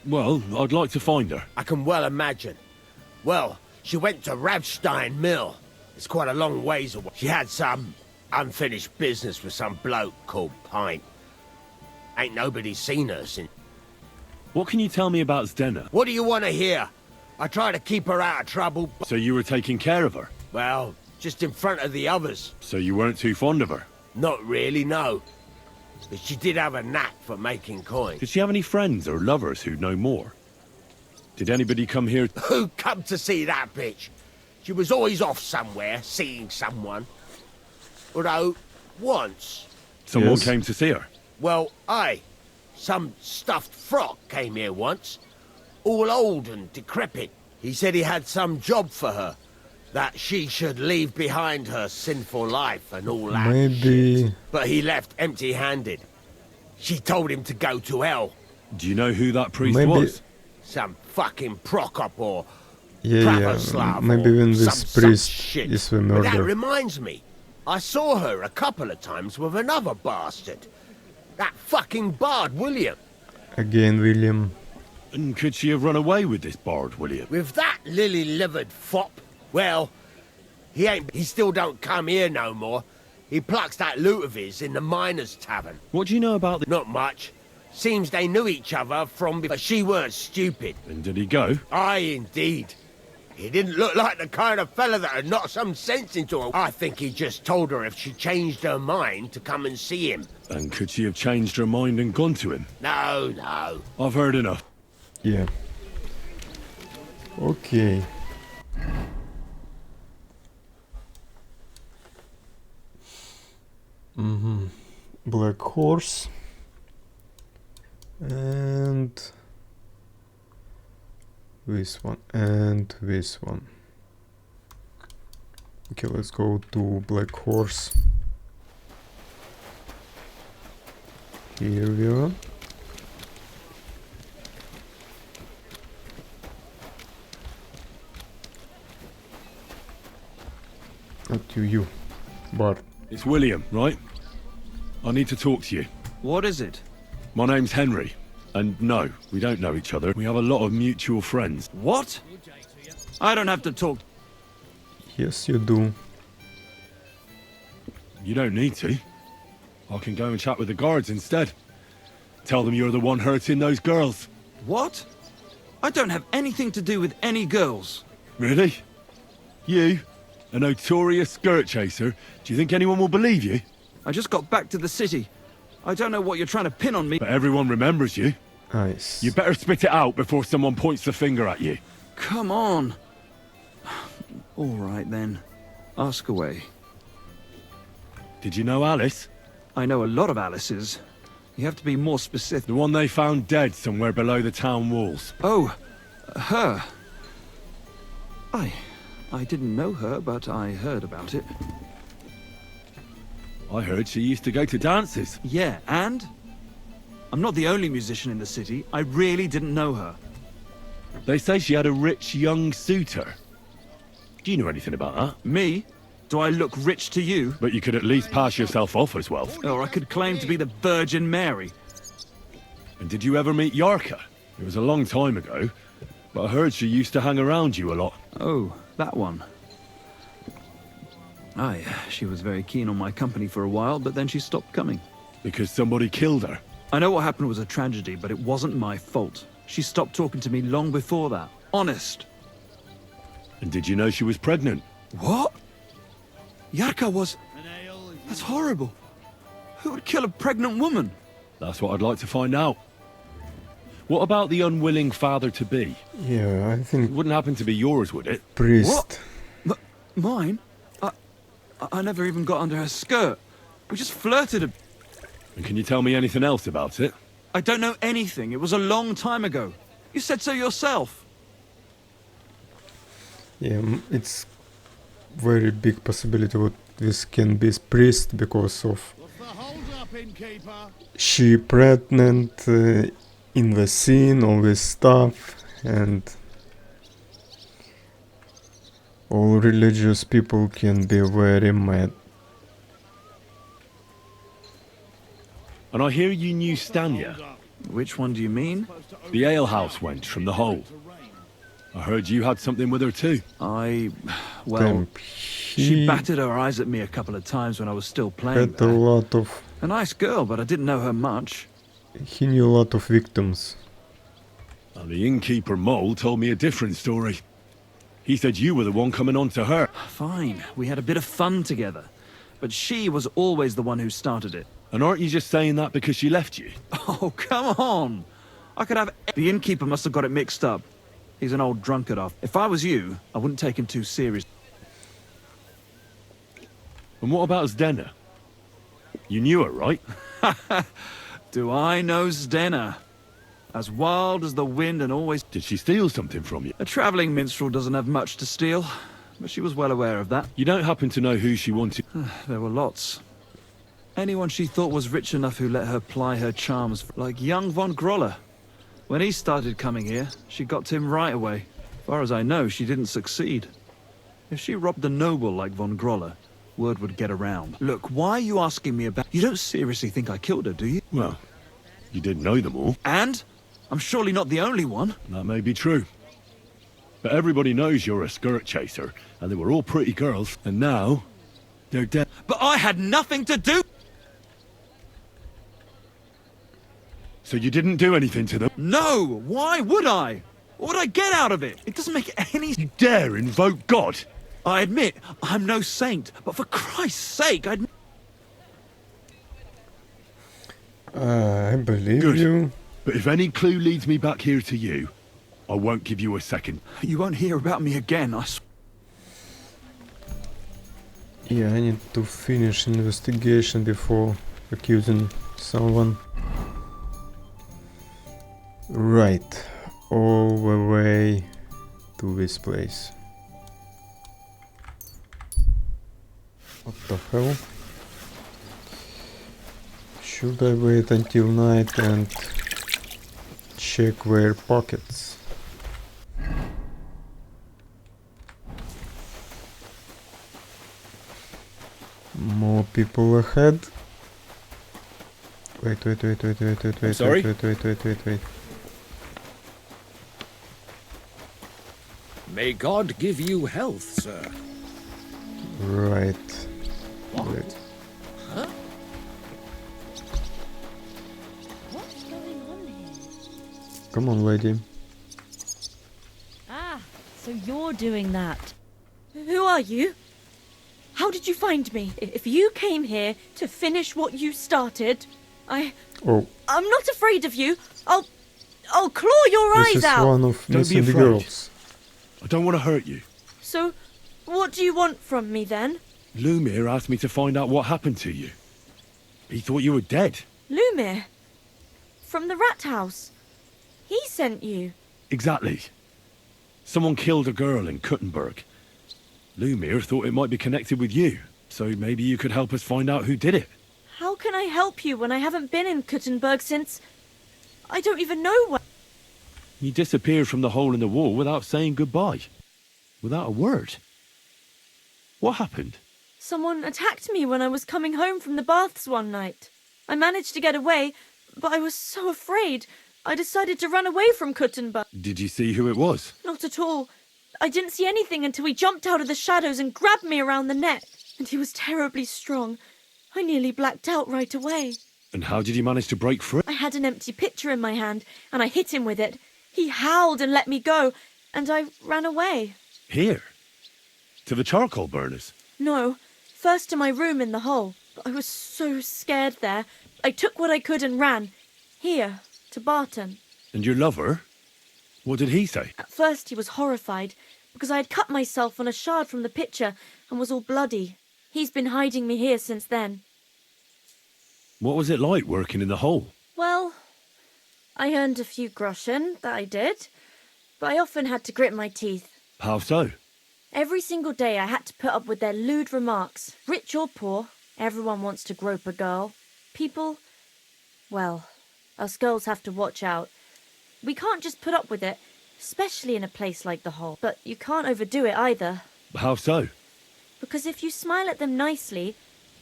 Well, I'd like to find her.
I can well imagine. Well, she went to Ravstein Mill. It's quite a long ways away. She had some unfinished business with some bloke called Pint. Ain't nobody seen her since.
What can you tell me about Zdenna?
What do you want to hear? I try to keep her out of trouble.
So you were taking care of her?
Well, just in front of the others.
So you weren't too fond of her?
Not really, no. But she did have a knack for making coin.
Did she have any friends or lovers who'd know more? Did anybody come here?
Who come to see that bitch? She was always off somewhere, seeing someone. Although, once...
Someone
Yes.
came to see her?
Well, aye. Some stuffed frock came here once. All old and decrepit. He said he had some job for her. That she should leave behind her sinful life and all that
Maybe...
shit. But he left empty-handed. She told him to go to hell.
Do you know who that priest
Maybe-
was?
Some fucking Prokop or
Yeah,
Pravoslav
maybe
or
even this
some
priest
shit.
is the
But that
murderer.
reminds me. I saw her a couple of times with another bastard. That fucking bard, William.
Again, William.
And could she have run away with this bard, William?
With that lily-livered fop. Well, he still don't come here no more. He plucks that loot of his in the Miners' Tavern.
What do you know about the...
Not much. Seems they knew each other from before. She weren't stupid.
And did he go?
Aye, indeed. He didn't look like the kind of fella that had knocked some sense into her. I think he just told her if she changed her mind to come and see him.
And could she have changed her mind and gone to him?
No, no.
I've heard enough.
Yeah. Okay. Black horse. And this one and this one. Okay, let's go to Black Horse. Here we are. Up to you, Bart.
It's William, right? I need to talk to you.
What is it?
My name's Henry. And no, we don't know each other. We have a lot of mutual friends.
What? I don't have to talk.
Yes, you do.
You don't need to. I can go and chat with the guards instead. Tell them you're the one hurting those girls.
What? I don't have anything to do with any girls.
Really? You? A notorious skirt chaser? Do you think anyone will believe you?
I just got back to the city. I don't know what you're trying to pin on me.
But everyone remembers you.
Nice.
You better spit it out before someone points the finger at you.
Come on. All right, then. Ask away.
Did you know Alice?
I know a lot of Alice's. You have to be more specific.
The one they found dead somewhere below the town walls.
Oh, her. I didn't know her, but I heard about it.
I heard she used to go to dances.
Yeah, and? I'm not the only musician in the city. I really didn't know her.
They say she had a rich young suitor. Do you know anything about that?
Me? Do I look rich to you?
But you could at least pass yourself off as well.
Or I could claim to be the Virgin Mary.
And did you ever meet Yarka? It was a long time ago, but I heard she used to hang around you a lot.
Oh, that one. Aye, she was very keen on my company for a while, but then she stopped coming.
Because somebody killed her?
I know what happened was a tragedy, but it wasn't my fault. She stopped talking to me long before that. Honest.
And did you know she was pregnant?
What? Yarka was... That's horrible. Who would kill a pregnant woman?
That's what I'd like to find out. What about the unwilling father-to-be?
Yeah, I think...
It wouldn't happen to be yours, would it?
Priest.
What? Mine? I never even got under her skirt. We just flirted.
And can you tell me anything else about it?
I don't know anything. It was a long time ago. You said so yourself.
Yeah, it's very big possibility that this can be priest because of she pregnant in the scene, all this stuff, and all religious people can be very mad.
And I hear you knew Stanya.
Which one do you mean?
The alehouse wench from the Hold. I heard you had something with her too.
Well, she batted her eyes at me a couple of times when I was still playing
had
there.
a lot of...
A nice girl, but I didn't know her much.
He knew a lot of victims.
And the innkeeper Mole told me a different story. He said you were the one coming on to her.
Fine, we had a bit of fun together. But she was always the one who started it.
And aren't you just saying that because she left you?
Oh, come on! I could have... The innkeeper must have got it mixed up. He's an old drunkard off. If I was you, I wouldn't take him too serious.
And what about Zdena? You knew her, right?
Do I know Zdena? As wild as the wind and always...
Did she steal something from you?
A travelling minstrel doesn't have much to steal, but she was well aware of that.
You don't happen to know who she wanted?
There were lots. Anyone she thought was rich enough who let her ply her charms, like young von Groller. When he started coming here, she got to him right away. As far as I know, she didn't succeed. If she robbed a noble like von Groller, word would get around. Look, why are you asking me about... You don't seriously think I killed her, do you?
Well, you didn't know them all.
And? I'm surely not the only one.
That may be true. But everybody knows you're a skirt chaser, and they were all pretty girls, and now they're dead.
But I had nothing to do...
So you didn't do anything to them?
No! Why would I? What would I get out of it? It doesn't make any...
You dare invoke God?
I admit, I'm no saint, but for Christ's sake,
I believe
Good.
you.
But if any clue leads me back here to you, I won't give you a second.
You won't hear about me again, I swear.
Yeah, I need to finish investigation before accusing someone. Right, all the way to this place. What the hell? Should I wait until night and check their pockets? More people ahead. Wait.
Sorry?
Wait.
May God give you health, sir.
Right.
What?
Wait.
Huh?
Come on, lady.
Ah, so you're doing that. Who are you? How did you find me? If you came here to finish what you started,
Oh,
I'm not afraid of you. I'll claw your
this
eyes
is
out.
one of
Don't be
missing the
afraid.
girls.
I don't want to hurt you.
So, what do you want from me then?
Lumir asked me to find out what happened to you. He thought you were dead.
Lumir? From the rat house? He sent you?
Exactly. Someone killed a girl in Kuttenberg. Lumir thought it might be connected with you, so maybe you could help us find out who did it.
How can I help you when I haven't been in Kuttenberg since... I don't even know where...
You disappeared from the hole in the wall without saying goodbye. Without a word. What happened?
Someone attacked me when I was coming home from the baths one night. I managed to get away, but I was so afraid. I decided to run away from Kuttenberg.
Did you see who it was?
Not at all. I didn't see anything until he jumped out of the shadows and grabbed me around the neck. And he was terribly strong. I nearly blacked out right away.
And how did you manage to break free?
I had an empty pitcher in my hand, and I hit him with it. He howled and let me go, and I ran away.
Here? To the charcoal burners?
No, first to my room in the hole. But I was so scared there. I took what I could and ran. Here, to Barton.
And your lover? What did he say?
At first he was horrified, because I had cut myself on a shard from the pitcher and was all bloody. He's been hiding me here since then.
What was it like working in the hole?
Well, I earned a few groschen, that I did. But I often had to grit my teeth.
How so?
Every single day I had to put up with their lewd remarks. Rich or poor, everyone wants to grope a girl. People, well, us girls have to watch out. We can't just put up with it, especially in a place like the hole. But you can't overdo it either.
How so?
Because if you smile at them nicely,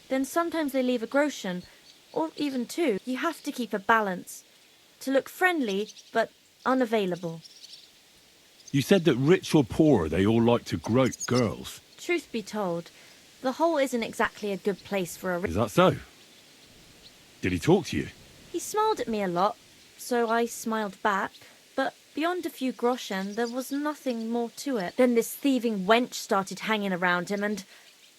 then sometimes they leave a groschen, or even two. You have to keep a balance. To look friendly, but unavailable.
You said that rich or poor, they all like to grope girls.
Truth be told, the hole isn't exactly a good place for a...
Is that so? Did he talk to you?
He smiled at me a lot, so I smiled back. But beyond a few groschen, there was nothing more to it. Then this thieving wench started hanging around him and...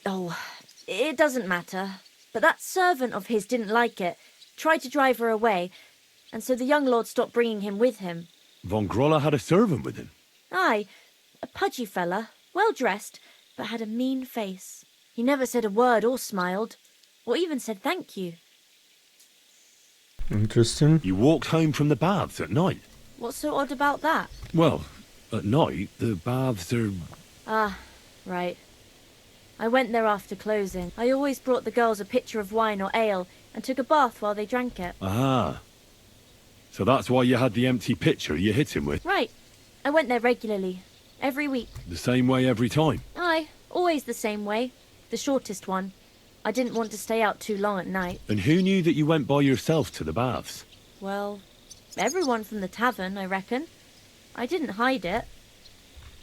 Oh, it doesn't matter. But that servant of his didn't like it, tried to drive her away, and so the young lord stopped bringing him with him.
Von Groller had a servant with him?
Aye, a pudgy fella, well-dressed, but had a mean face. He never said a word or smiled, or even said thank you.
Interesting.
You walked home from the baths at night?
What's so odd about that?
Well, at night, the baths are...
Ah, right. I went there after closing. I always brought the girls a pitcher of wine or ale and took a bath while they drank it.
Ah. So that's why you had the empty pitcher you hit him with?
Right. I went there regularly. Every week.
The same way every time?
Aye, always the same way. The shortest one. I didn't want to stay out too long at night.
And who knew that you went by yourself to the baths?
Well, everyone from the tavern, I reckon. I didn't hide it.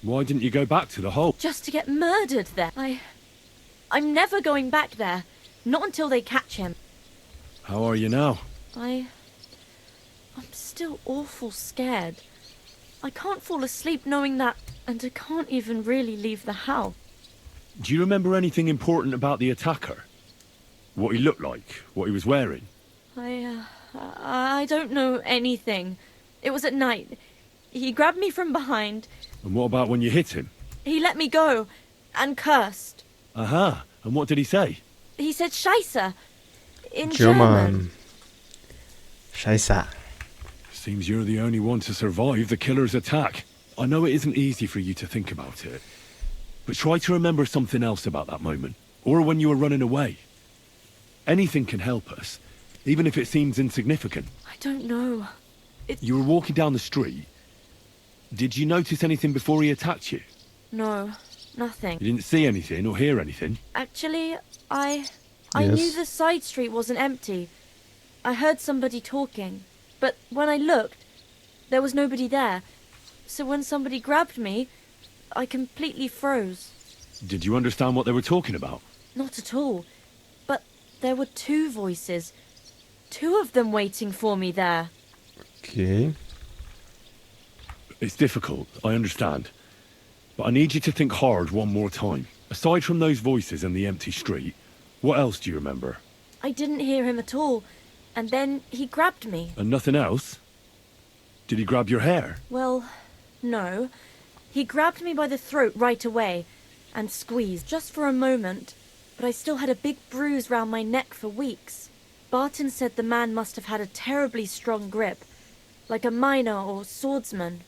Why didn't you go back to the hole?
Just to get murdered there. I'm never going back there. Not until they catch him.
How are you now?
I'm still awful scared. I can't fall asleep knowing that, and I can't even really leave the house.
Do you remember anything important about the attacker? What he looked like? What he was wearing?
I don't know anything. It was at night. He grabbed me from behind.
And what about when you hit him?
He let me go, and cursed.
Aha, and what did he say?
He said Scheisse, in German.
Scheisse.
Seems you're the only one to survive the killer's attack. I know it isn't easy for you to think about it, but try to remember something else about that moment, or when you were running away. Anything can help us, even if it seems insignificant.
I don't know.
You were walking down the street. Did you notice anything before he attacked you?
No, nothing.
You didn't see anything or hear anything?
Actually, I knew the side street wasn't empty. I heard somebody talking, but when I looked, there was nobody there. So when somebody grabbed me, I completely froze.
Did you understand what they were talking about?
Not at all. But there were two voices. Two of them waiting for me there.
Okay.
it's difficult, I understand. But I need you to think hard one more time. Aside from those voices and the empty street, what else do you remember?
I didn't hear him at all. And then he grabbed me.
And nothing else? Did he grab your hair?
Well, no. He grabbed me by the throat right away and squeezed just for a moment. But I still had a big bruise round my neck for weeks. Barton said the man must have had a terribly strong grip, like a miner or swordsman.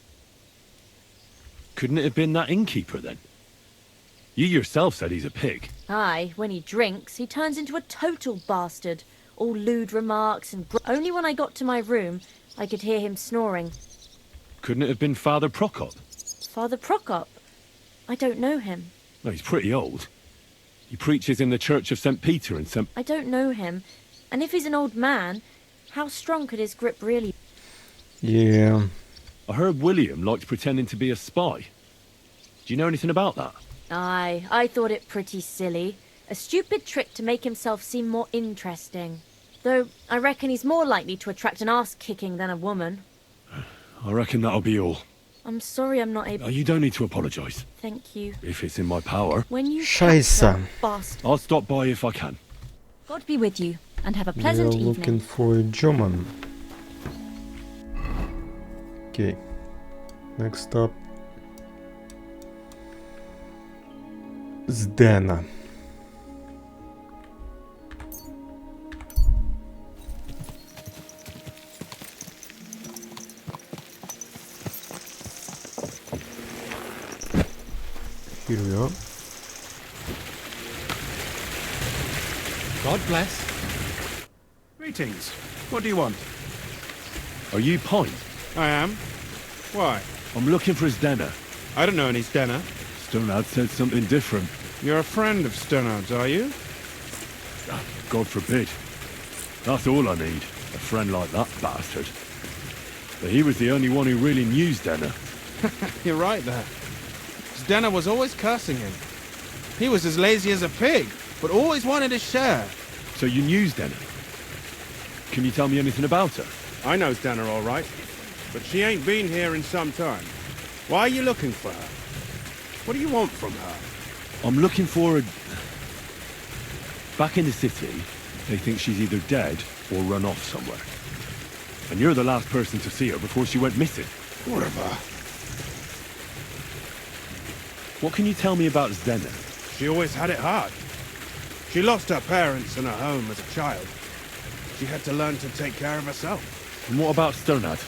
Couldn't it have been that innkeeper then? You yourself said he's a pig.
Aye, when he drinks, he turns into a total bastard. All lewd remarks and... Only when I got to my room, I could hear him snoring.
Couldn't it have been Father Prokop?
Father Prokop? I don't know him.
No, he's pretty old. He preaches in the Church of St. Peter and St.
I don't know him. And if he's an old man, how strong could his grip really be?
Yeah.
I heard William liked pretending to be a spy. Do you know anything about that?
Aye, I thought it pretty silly. A stupid trick to make himself seem more interesting. Though, I reckon he's more likely to attract an arse-kicking than a woman.
I reckon that'll be all.
I'm sorry I'm not able...
You don't need to apologise.
Thank you.
If it's in my power.
When you...
Scheiße.
Bastard.
I'll stop by if I can.
God be with you, and have a
We are
pleasant evening.
looking for a German. Okay. Next up. Zdena. Here we are.
God bless. Greetings. What do you want?
Are you Pine?
I am. Why?
I'm looking for Zdena.
I don't know any Stena.
Stonard said something different.
You're a friend of Stonard's, are you?
God forbid. That's all I need. A friend like that bastard. But he was the only one who really knew Zdena.
You're right there. Zdena was always cursing him. He was as lazy as a pig, but always wanted his share.
So you knew Zdena? Can you tell me anything about her?
I know Zdena all right, but she ain't been here in some time. Why are you looking for her? What do you want from her?
I'm looking for a... Back in the city, they think she's either dead or run off somewhere. And you're the last person to see her before she went missing.
Whatever.
What can you tell me about Zdena?
She always had it hard. She lost her parents and her home as a child. She had to learn to take care of herself.
And what about Stonard?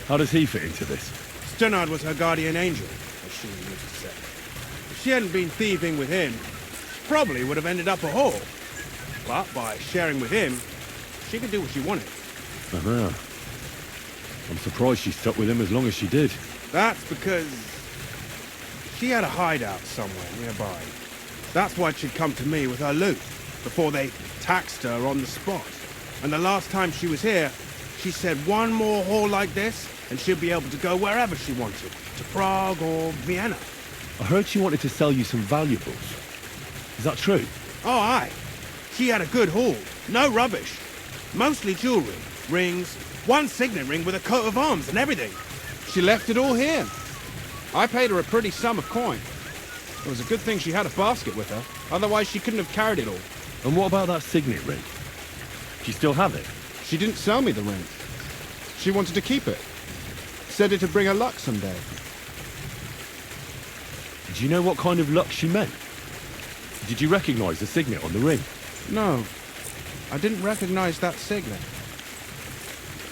How does he fit into this?
Stonard was her guardian angel, as she used to say. If she hadn't been thieving with him, she probably would have ended up a whore. But by sharing with him, she could do what she wanted.
Uh-huh. I'm surprised she stuck with him as long as she did.
That's because she had a hideout somewhere nearby. That's why she'd come to me with her loot, before they taxed her on the spot. And the last time she was here, she said one more haul like this, and she'd be able to go wherever she wanted, to Prague or Vienna.
I heard she wanted to sell you some valuables. Is that true?
Oh, aye. She had a good haul. No rubbish. Mostly jewelry, rings, one signet ring with a coat of arms and everything. She left it all here. I paid her a pretty sum of coin. It was a good thing she had a basket with her, otherwise she couldn't have carried it all.
And what about that signet ring? Do you still have it?
She didn't sell me the ring. She wanted to keep it. Said it'd bring her luck someday.
Do you know what kind of luck she meant? Did you recognize the signet on the ring?
No, I didn't recognize that signet.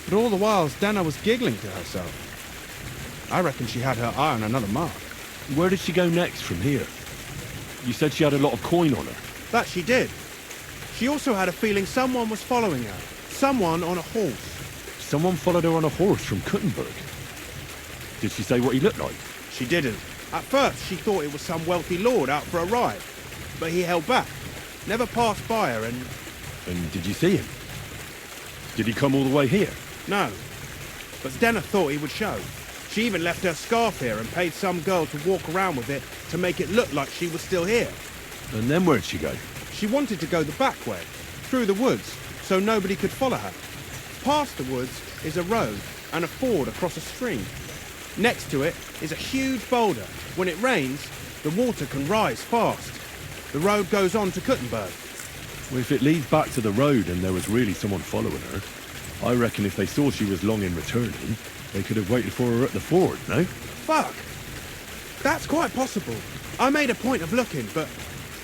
But all the while, Zdena was giggling to herself. I reckon she had her eye on another mark.
Where did she go next from here? You said she had a lot of coin on her.
That she did. She also had a feeling someone was following her. Someone on a horse.
Someone followed her on a horse from Kuttenberg. Did she say what he looked like?
She didn't. At first, she thought it was some wealthy lord out for a ride. But he held back. Never passed by her and...
And did you see him? Did he come all the way here?
No. But Zdena thought he would show. She even left her scarf here and paid some girl to walk around with it to make it look like she was still here.
And then where'd she go?
She wanted to go the back way, through the woods, so nobody could follow her. Past the woods is a road and a ford across a stream. Next to it is a huge boulder. When it rains, the water can rise fast. The road goes on to Kuttenberg.
Well, if it leads back to the road and there was really someone following her, I reckon if they saw she was long in returning, they could have waited for her at the ford, no?
Fuck! That's quite possible. I made a point of looking, but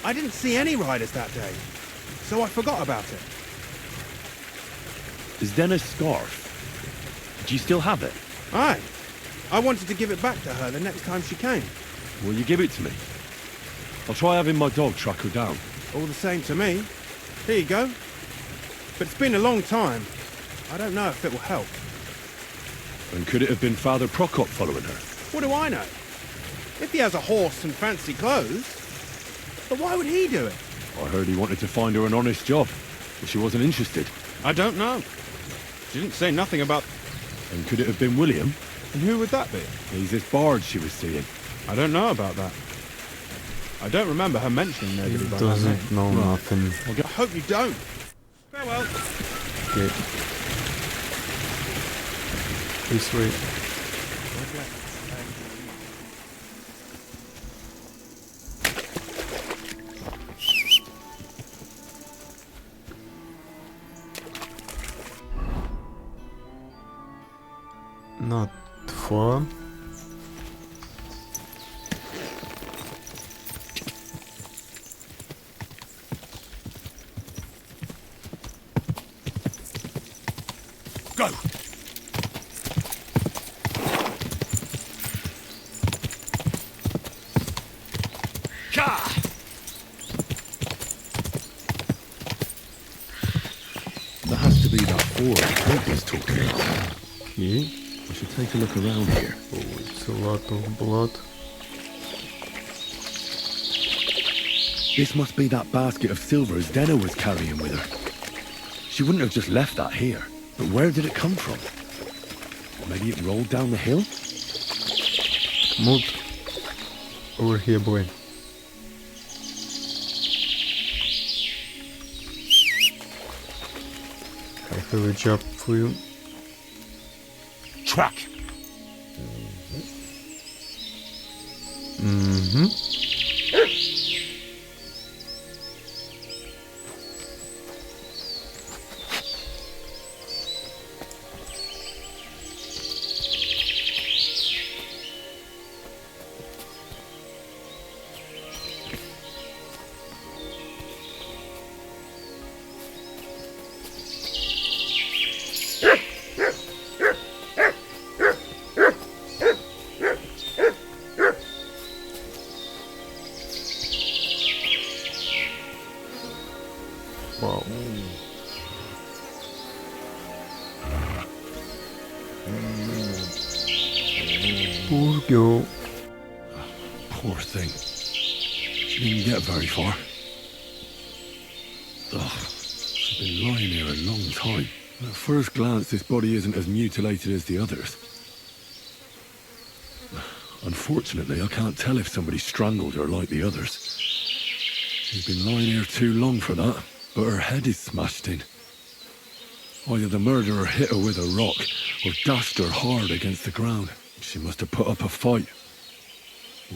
I didn't see any riders that day, so I forgot about it.
Is Denna's scarf? Do you still have it?
Aye. I wanted to give it back to her the next time she came.
Will you give it to me? I'll try having my dog track her down.
All the same to me. Here you go. But it's been a long time. I don't know if it will help.
And could it have been Father Prokop following her?
What do I know? If he has a horse and fancy clothes. But why would he do it?
I heard he wanted to find her an honest job, but she wasn't interested.
I don't know. She didn't say nothing about...
And could it have been William?
And who would that be?
He's this bard she was seeing.
I don't know about that. I don't remember her mentioning nobody
He
by that name.
doesn't know nothing.
I hope you don't. Farewell.
Okay. This way. Not far.
Go! That has to be that ford Toby's talking about.
Okay.
I should take a look around here.
Oh, it's a lot of blood.
This must be that basket of silver Denna was carrying with her. She wouldn't have just left that here. But where did it come from? Maybe it rolled down the hill?
Move over here, boy. I have a job for you.
Track!
Mm-hmm. Wow. Poor girl.
Poor thing. She didn't get very far. Ugh, she's been lying here a long time. At first glance, this body isn't as mutilated as the others. Unfortunately, I can't tell if somebody strangled her like the others. She's been lying here too long for that, but her head is smashed in. Either the murderer hit her with a rock, or dashed her hard against the ground. She must have put up a fight.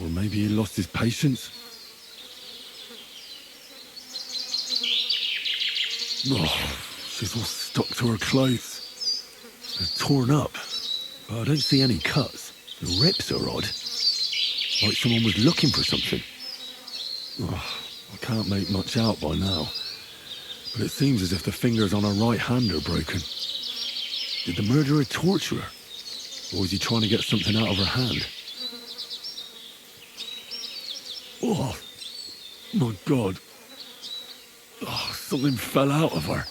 Or maybe he lost his patience. Oh, she's all stuck to her clothes. They're torn up, but I don't see any cuts. The rips are odd. Like someone was looking for something. Oh, I can't make much out by now. But it seems as if the fingers on her right hand are broken. Did the murderer torture her? Or was he trying to get something out of her hand? Oh, my God. Oh, something fell out of her.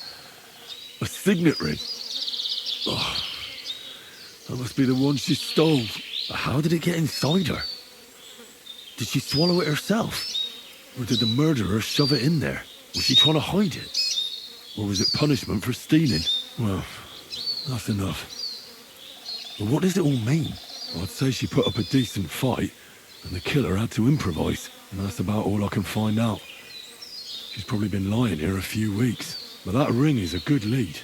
A signet ring. Oh, that must be the one she stole. But how did it get inside her? Did she swallow it herself? Or did the murderer shove it in there? Was she trying to hide it? Or was it punishment for stealing? Well, that's enough. But what does it all mean? I'd say she put up a decent fight, and the killer had to improvise, and that's about all I can find out. She's probably been lying here a few weeks, but that ring is a good lead.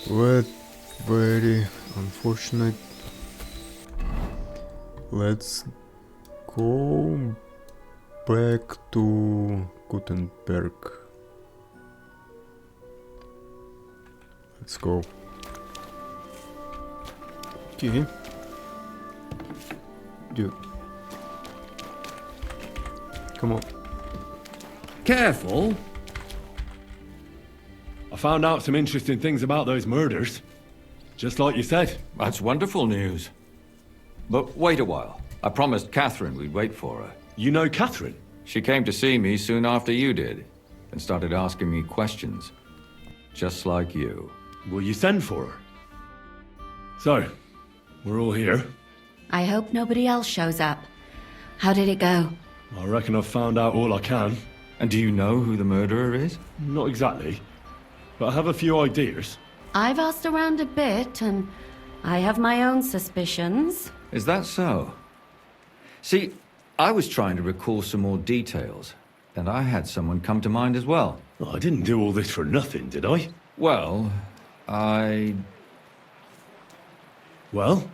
What very unfortunate. Let's go back to Gutenberg. Let's go. Okay. Dude. Come on.
Careful! I found out some interesting things about those murders. Just like you said.
That's wonderful news. But wait a while. I promised Katherine we'd wait for her.
You know Katherine?
She came to see me soon after you did, and started asking me questions. Just like you.
Will you send for her? So, we're all here.
I hope nobody else shows up. How did it go?
I reckon I've found out all I can.
And do you know who the murderer is?
Not exactly, but I have a few ideas.
I've asked around a bit, and I have my own suspicions.
Is that so? See, I was trying to recall some more details, and I had someone come to mind as well.
Oh, I didn't do all this for nothing, did I?
Well,
Well?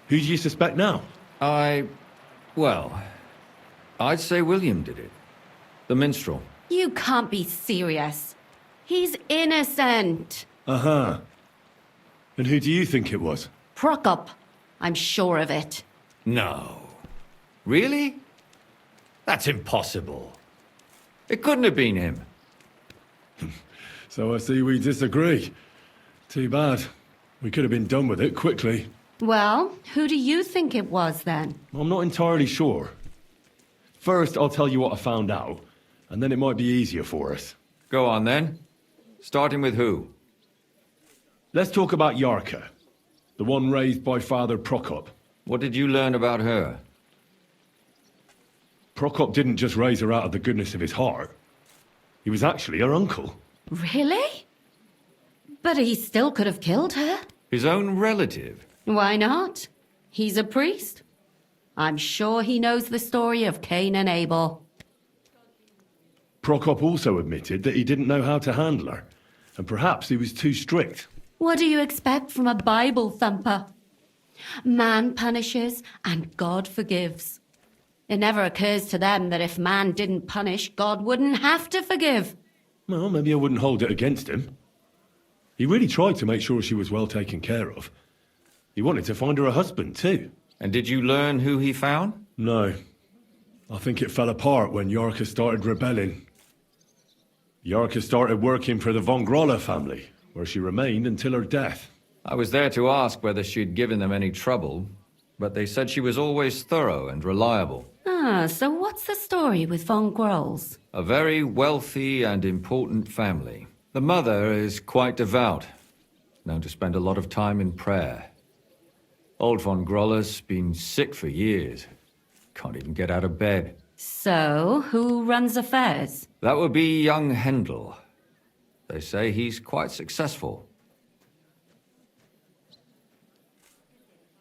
Who do you suspect now?
Well, I'd say William did it. The minstrel.
You can't be serious. He's innocent.
Uh-huh. And who do you think it was?
Prokop. I'm sure of it.
No. Really? That's impossible. It couldn't have been him.
So I see we disagree. Too bad. We could have been done with it quickly.
Well, who do you think it was then?
I'm not entirely sure. First, I'll tell you what I found out, and then it might be easier for us.
Go on then. Starting with who?
Let's talk about Yarka, the one raised by Father Prokop.
What did you learn about her?
Prokop didn't just raise her out of the goodness of his heart. He was actually her uncle.
Really? But he still could have killed her.
His own relative?
Why not? He's a priest. I'm sure he knows the story of Cain and Abel.
Prokop also admitted that he didn't know how to handle her, and perhaps he was too strict.
What do you expect from a Bible thumper? Man punishes and God forgives. It never occurs to them that if man didn't punish, God wouldn't have to forgive.
Well, maybe I wouldn't hold it against him. He really tried to make sure she was well taken care of. He wanted to find her a husband, too.
And did you learn who he found?
No. I think it fell apart when Yarka started rebelling. Yarka started working for the von Groller family, where she remained until her death.
I was there to ask whether she'd given them any trouble, but they said she was always thorough and reliable.
Ah, so what's the story with von Grolls?
A very wealthy and important family. The mother is quite devout, known to spend a lot of time in prayer. Old von Groller's been sick for years. Can't even get out of bed.
So, who runs affairs?
That would be young Hendel. They say he's quite successful.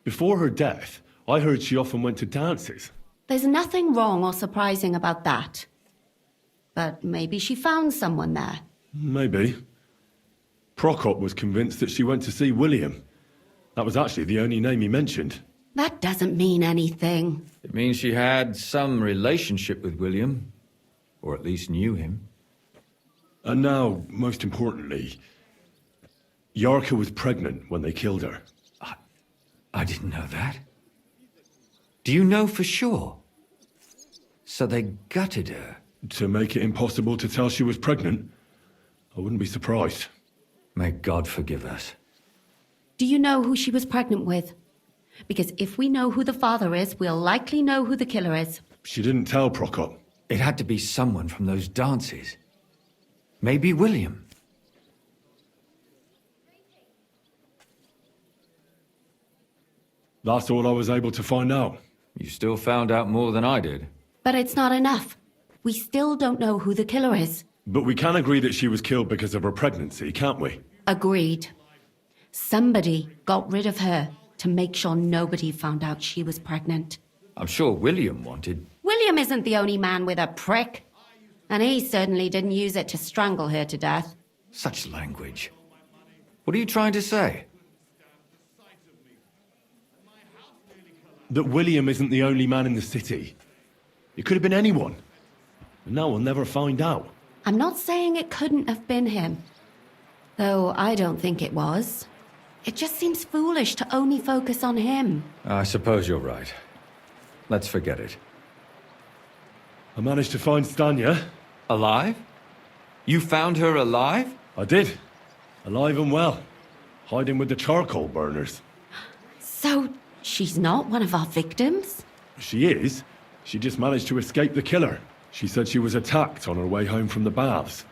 Before her death, I heard she often went to dances.
There's nothing wrong or surprising about that. But maybe she found someone there.
Maybe. Prokop was convinced that she went to see William. That was actually the only name he mentioned.
That doesn't mean anything.
It means she had some relationship with William, or at least knew him.
And now, most importantly, Yarka was pregnant when they killed her.
I didn't know that. Do you know for sure? So they gutted her?
To make it impossible to tell she was pregnant? I wouldn't be surprised.
May God forgive us.
Do you know who she was pregnant with? Because if we know who the father is, we'll likely know who the killer is.
She didn't tell Prokop.
It had to be someone from those dances. Maybe William.
That's all I was able to find out.
You still found out more than I did.
But it's not enough. We still don't know who the killer is.
But we can agree that she was killed because of her pregnancy, can't we?
Agreed. Somebody got rid of her to make sure nobody found out she was pregnant.
I'm sure William wanted...
William isn't the only man with a prick. And he certainly didn't use it to strangle her to death.
Such language. What are you trying to say?
That William isn't the only man in the city. It could have been anyone. And now we'll never find out.
I'm not saying it couldn't have been him. Though I don't think it was. It just seems foolish to only focus on him.
I suppose you're right. Let's forget it.
I managed to find Stanya.
Alive? You found her alive?
I did. Alive and well. Hiding with the charcoal burners.
So, she's not one of our victims?
She is. She just managed to escape the killer. She said she was attacked on her way home from the baths.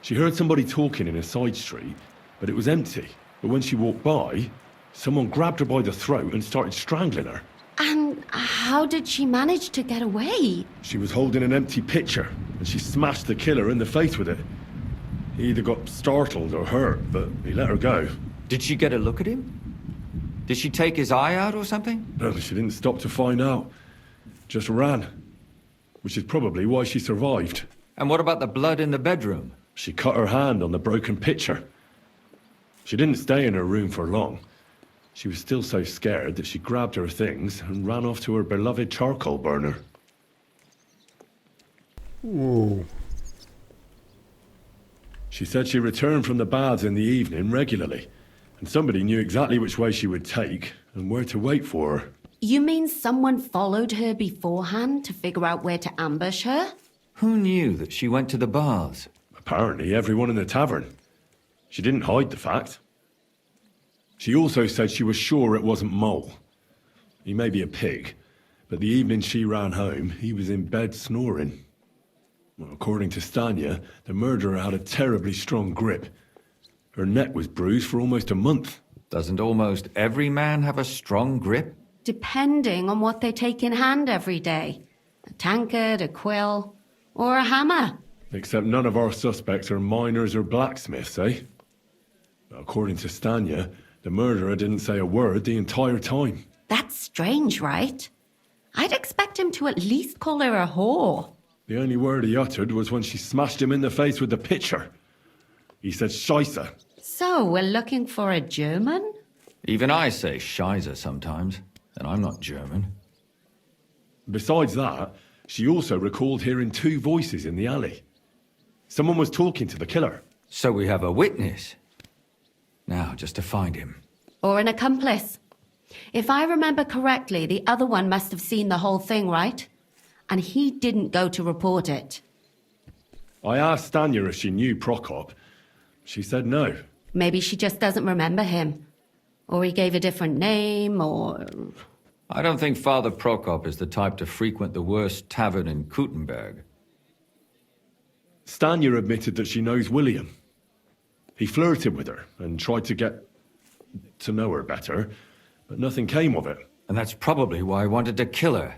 She heard somebody talking in a side street, but it was empty. But when she walked by, someone grabbed her by the throat and started strangling her.
And how did she manage to get away?
She was holding an empty pitcher, and she smashed the killer in the face with it. He either got startled or hurt, but he let her go.
Did she get a look at him? Did she take his eye out or something?
No, she didn't stop to find out. Just ran. Which is probably why she survived.
And what about the blood in the bedroom?
She cut her hand on the broken pitcher. She didn't stay in her room for long. She was still so scared that she grabbed her things and ran off to her beloved charcoal burner.
Whoa.
She said she returned from the baths in the evening regularly, and somebody knew exactly which way she would take and where to wait for her.
You mean someone followed her beforehand to figure out where to ambush her?
Who knew that she went to the baths?
Apparently everyone in the tavern. She didn't hide the fact. She also said she was sure it wasn't Mole. He may be a pig, but the evening she ran home, he was in bed snoring. Well, according to Stanya, the murderer had a terribly strong grip. Her neck was bruised for almost a month.
Doesn't almost every man have a strong grip?
Depending on what they take in hand every day. A tankard, a quill, or a hammer.
Except none of our suspects are miners or blacksmiths, eh? According to Stanya, the murderer didn't say a word the entire time.
That's strange, right? I'd expect him to at least call her a whore.
The only word he uttered was when she smashed him in the face with the pitcher. He said Scheisse.
So, we're looking for a German?
Even I say Scheiße sometimes, and I'm not German.
Besides that, she also recalled hearing two voices in the alley. Someone was talking to the killer.
So we have a witness. Now, just to find him.
Or an accomplice. If I remember correctly, the other one must have seen the whole thing, right? And he didn't go to report it.
I asked Stanya if she knew Prokop. She said no.
Maybe she just doesn't remember him. Or he gave a different name, or...
I don't think Father Prokop is the type to frequent the worst tavern in Kuttenberg.
Stanya admitted that she knows William. He flirted with her and tried to get to know her better, but nothing came of it.
And that's probably why I wanted to kill her.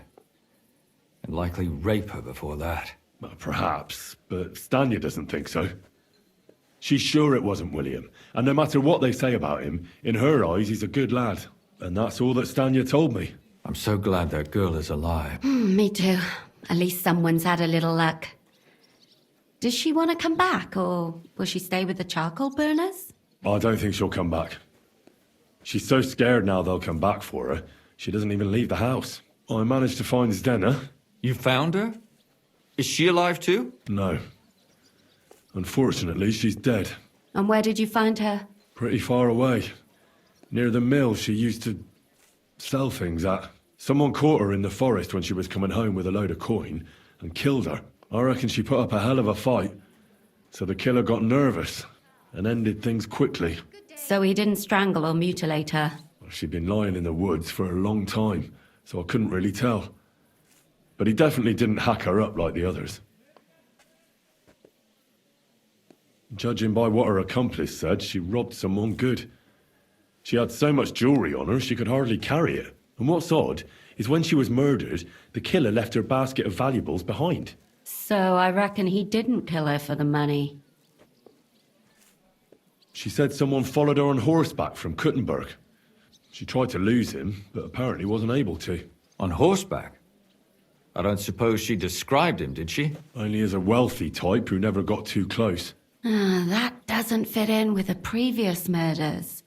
And likely rape her before that.
Well, perhaps, but Stanya doesn't think so. She's sure it wasn't William, and no matter what they say about him, in her eyes he's a good lad. And that's all that Stanya told me.
I'm so glad that girl is alive.
Me too. At least someone's had a little luck. Does she want to come back, or will she stay with the charcoal burners?
I don't think she'll come back. She's so scared now they'll come back for her, she doesn't even leave the house. I managed to find Zdena.
You found her? Is she alive too?
No. Unfortunately, she's dead.
And where did you find her?
Pretty far away. Near the mill she used to sell things at. Someone caught her in the forest when she was coming home with a load of coin and killed her. I reckon she put up a hell of a fight. So the killer got nervous and ended things quickly.
So he didn't strangle or mutilate her?
She'd been lying in the woods for a long time, so I couldn't really tell. But he definitely didn't hack her up like the others. Judging by what her accomplice said, she robbed someone good. She had so much jewelry on her, she could hardly carry it. And what's odd is when she was murdered, the killer left her basket of valuables behind.
So I reckon he didn't kill her for the money.
She said someone followed her on horseback from Kuttenberg. She tried to lose him, but apparently wasn't able to.
On horseback? I don't suppose she described him, did she?
Only as a wealthy type who never got too close.
That doesn't fit in with the previous murders.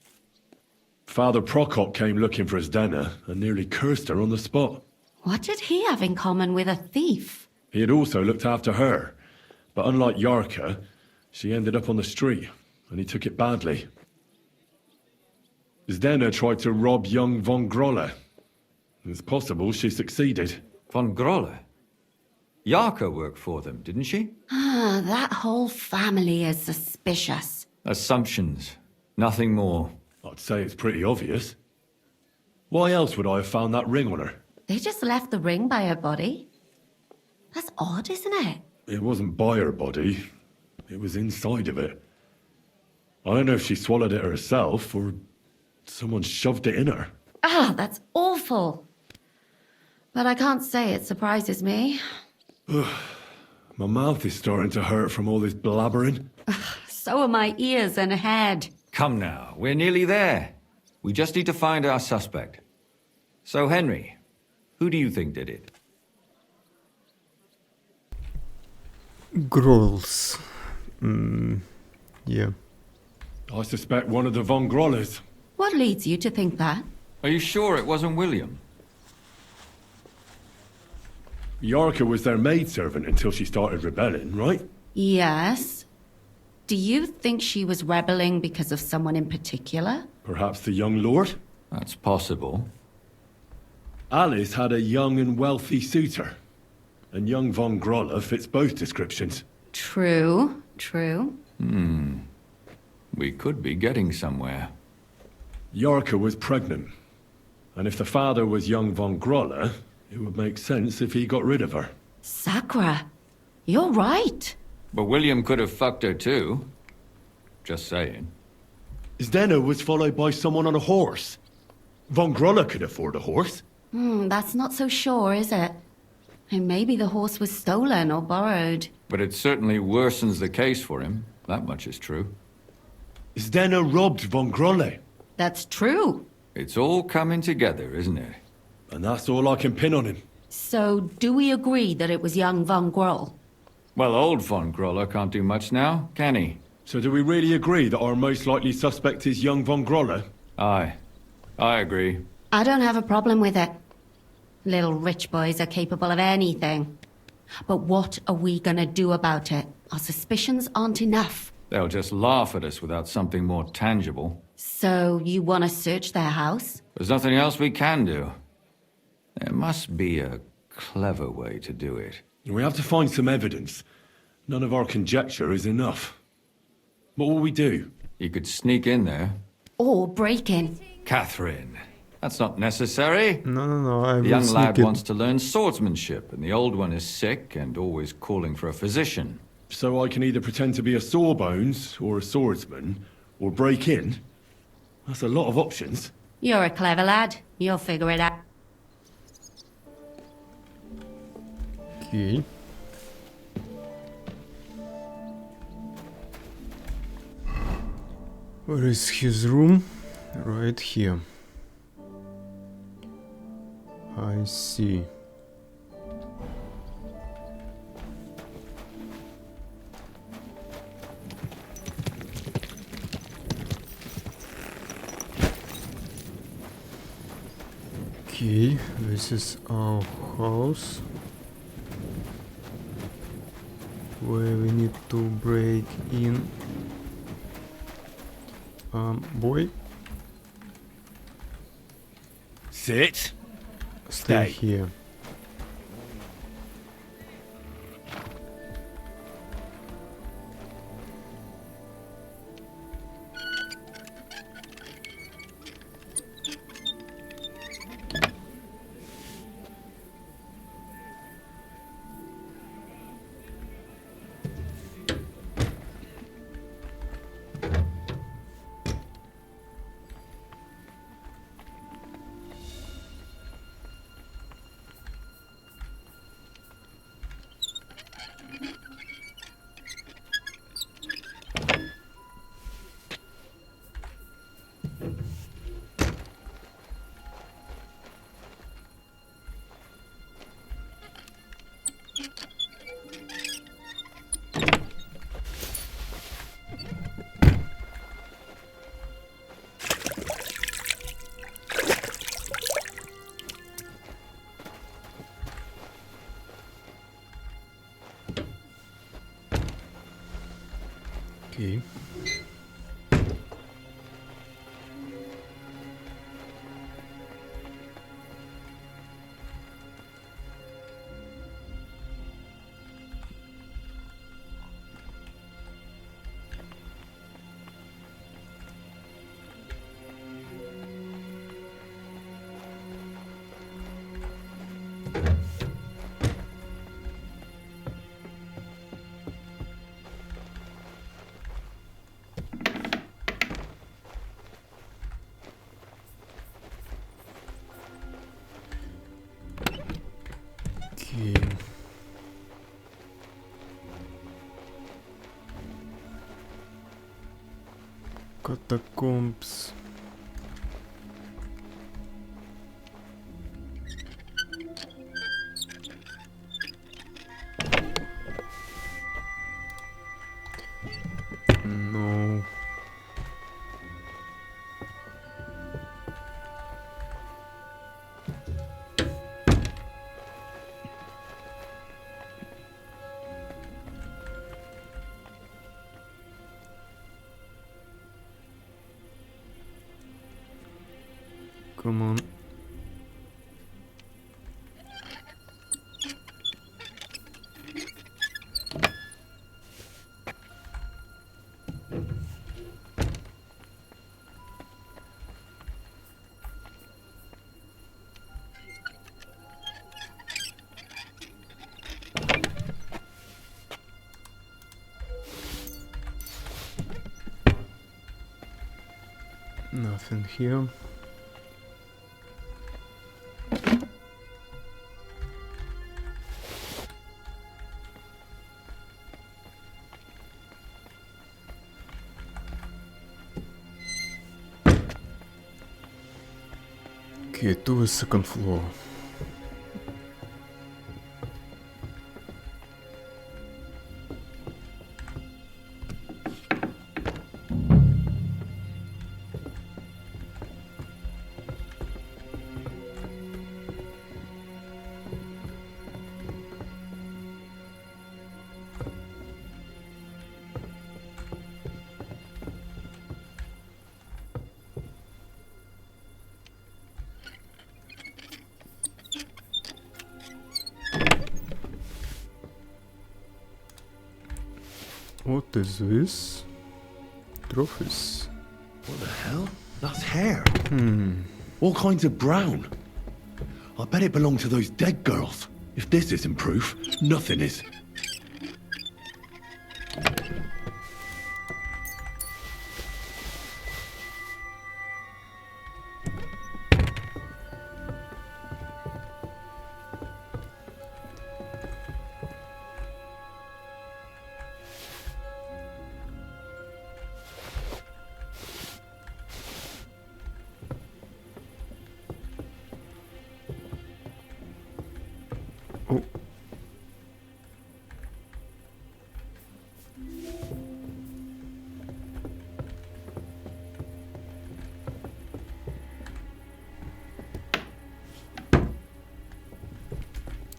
Father Prokop came looking for Zdena and nearly cursed her on the spot.
What did he have in common with a thief?
He had also looked after her, but unlike Yarka, she ended up on the street, and he took it badly. Zdena tried to rob young von Grolle. It's possible she succeeded.
Von Grolle? Yarka worked for them, didn't she?
That whole family is suspicious.
Assumptions. Nothing more.
I'd say it's pretty obvious. Why else would I have found that ring on her?
They just left the ring by her body. That's odd, isn't it?
It wasn't by her body. It was inside of it. I don't know if she swallowed it herself or someone shoved it in her.
That's awful. But I can't say it surprises me.
My mouth is starting to hurt from all this blabbering.
So are my ears and head.
Come now, we're nearly there. We just need to find our suspect. So, Henry, who do you think did it?
Grolls. Yeah.
I suspect one of the von Grolles.
What leads you to think that?
Are you sure it wasn't William?
Yarka was their maidservant until she started rebelling, right?
Yes. Do you think she was rebelling because of someone in particular?
Perhaps the young lord?
That's possible.
Alice had a young and wealthy suitor. And young von Grolle fits both descriptions.
True.
We could be getting somewhere.
Yarka was pregnant. And if the father was young von Grolle, it would make sense if he got rid of her.
Sakura, you're right.
But William could have fucked her too. Just saying.
Zdena was followed by someone on a horse. Von Grolle could afford a horse.
That's not so sure, is it? And maybe the horse was stolen or borrowed.
But it certainly worsens the case for him. That much is true.
Zdena robbed von Grolle.
That's true.
It's all coming together, isn't it?
And that's all I can pin on him.
So, do we agree that it was young von Groll?
Well, old von Grolle can't do much now, can he?
So do we really agree that our most likely suspect is young von Grolle?
Aye. I agree.
I don't have a problem with it. Little rich boys are capable of anything. But what are we gonna do about it? Our suspicions aren't enough.
They'll just laugh at us without something more tangible.
So, you wanna search their house?
There's nothing else we can do. There must be a clever way to do it.
We have to find some evidence. None of our conjecture is enough. What will we do?
You could sneak in there.
Or break in.
Katherine, that's not necessary.
No, I will
The young lad
sneak it.
wants to learn swordsmanship, and the old one is sick and always calling for a physician.
So I can either pretend to be a sawbones or a swordsman, or break in? That's a lot of options.
You're a clever lad. You'll figure it out.
Okay. Where is his room? Right here. I see. Okay, this is our house where we need to break in. Boy,
Sit.
stay
Stay.
here. Okay. Okay. Catacombs. No. Come on. Nothing here. Okay, to the second floor. What is this? Trophies.
What the hell? That's hair.
Hmm.
All kinds of brown. I bet it belonged to those dead girls. If this isn't proof, nothing is.
Oh.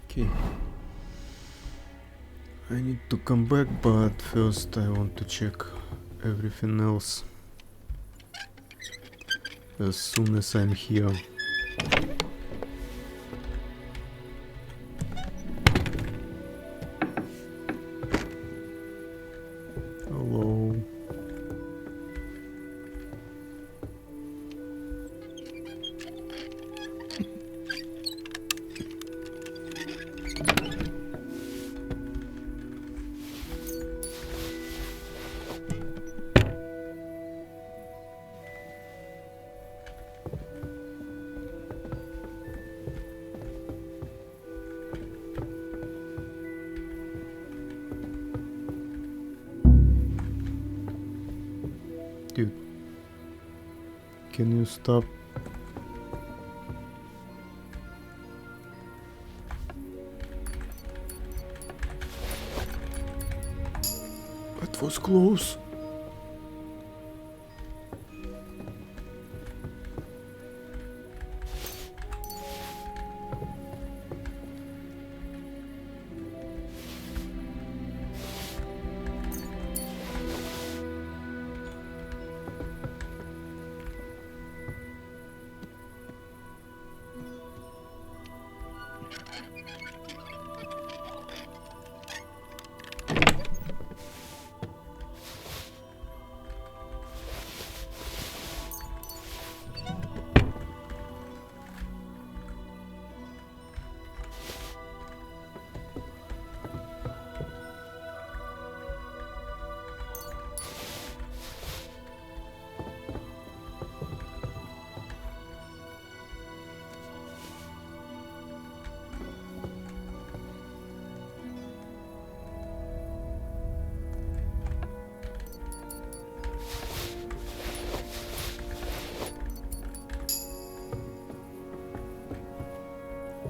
Okay. I need to come back, but first I want to check everything else as soon as I'm here. Hello. Dude, can you stop? That was close.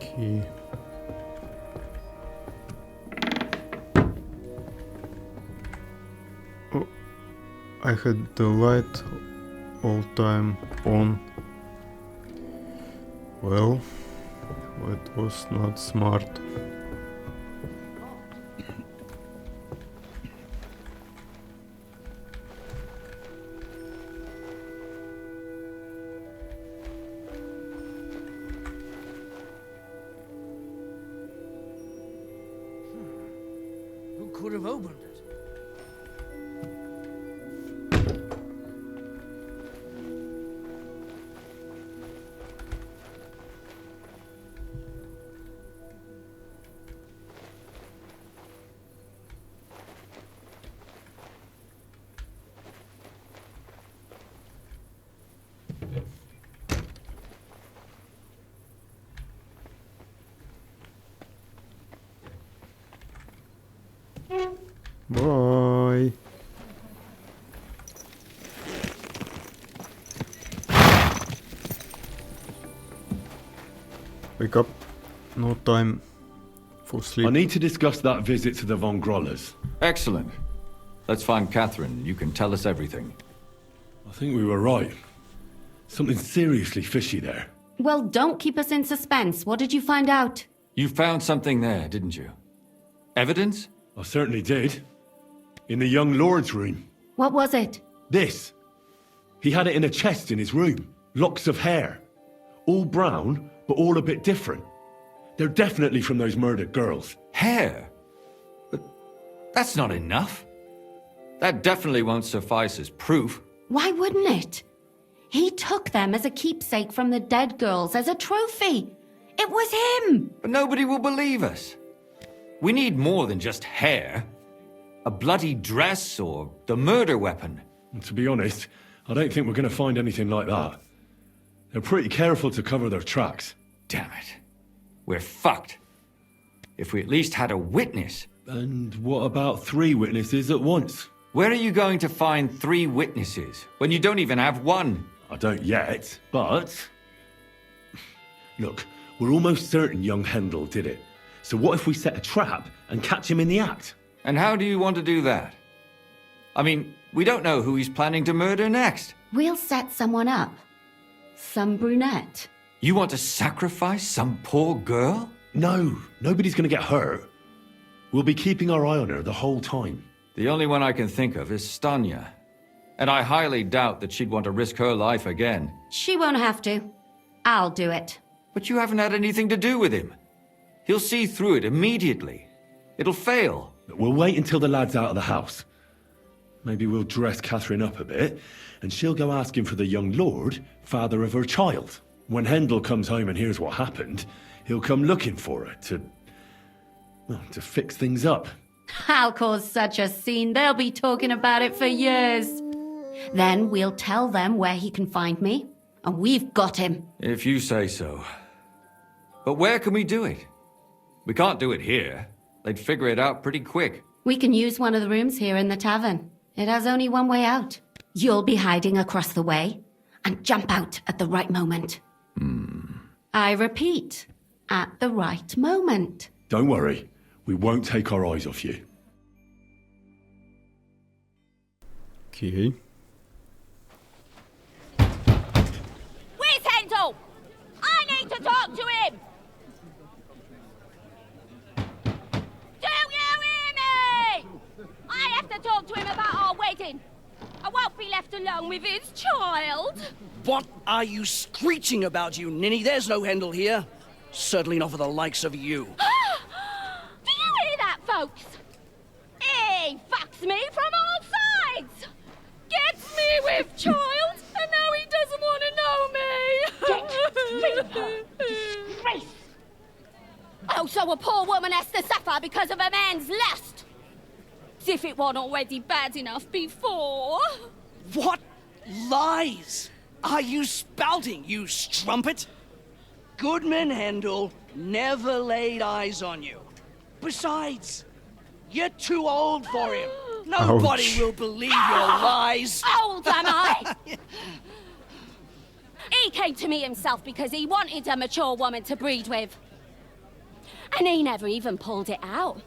Okay. Oh, I had the light all time on. Well, that was not smart.
Who could have opened it?
Bye. Wake up. No time for sleep.
I need to discuss that visit to the von Grollers.
Excellent. Let's find Katherine. You can tell us everything.
I think we were right. Something seriously fishy there.
Well, don't keep us in suspense. What did you find out?
You found something there, didn't you? Evidence?
I certainly did. In the young lord's room.
What was it?
This. He had it in a chest in his room. Locks of hair. All brown, but all a bit different. They're definitely from those murdered girls.
Hair? But that's not enough. That definitely won't suffice as proof.
Why wouldn't it? He took them as a keepsake from the dead girls, as a trophy. It was him!
But nobody will believe us. We need more than just hair. A bloody dress or the murder weapon.
And to be honest, I don't think we're going to find anything like that. They're pretty careful to cover their tracks.
Damn it. We're fucked. If we at least had a witness.
And what about 3 witnesses at once?
Where are you going to find 3 witnesses when you don't even have one?
I don't yet, but... Look, we're almost certain young Hendel did it. So what if we set a trap and catch him in the act?
And how do you want to do that? I mean, we don't know who he's planning to murder next.
We'll set someone up. Some brunette.
You want to sacrifice some poor girl?
No, nobody's going to get hurt. We'll be keeping our eye on her the whole time.
The only one I can think of is Stanya. And I highly doubt that she'd want to risk her life again.
She won't have to. I'll do it.
But you haven't had anything to do with him. He'll see through it immediately. It'll fail.
We'll wait until the lad's out of the house. Maybe we'll dress Katherine up a bit, and she'll go asking for the young lord, father of her child. When Hendel comes home and hears what happened, he'll come looking for her to fix things up.
I'll cause such a scene, they'll be talking about it for years. Then we'll tell them where he can find me, and we've got him.
If you say so. But where can we do it? We can't do it here. They'd figure it out pretty quick.
We can use one of the rooms here in the tavern. It has only one way out. You'll be hiding across the way, and jump out at the right moment. I repeat, at the right moment.
Don't worry, we won't take our eyes off you.
Okay.
Where's Hendel? I need to talk to him! Do you hear me? I have to talk to him about our wedding. I won't be left alone with his child.
What are you screeching about, you ninny? There's no Hendel here. Certainly not for the likes of you.
Do you hear that, folks? He fucks me from all sides. Gets me with child, and now he doesn't want to know me. Get rid of her. Disgrace. Oh, so a poor woman has to suffer because of a man's lust. As if it wasn't already bad enough before.
What lies are you spouting, you strumpet? Goodman Hendel never laid eyes on you. Besides, you're too old for him. Nobody
Ouch.
will believe your lies.
Old am I? He came to me himself because he wanted a mature woman to breed with. And he never even pulled it out.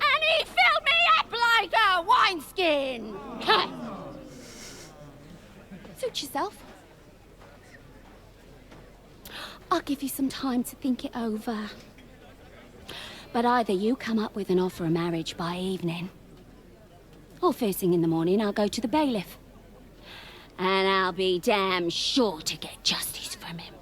And he filled me up like a wineskin! Suit yourself. I'll give you some time to think it over. But either you come up with an offer of marriage by evening, or first thing in the morning I'll go to the bailiff. And I'll be damn sure to get justice from him.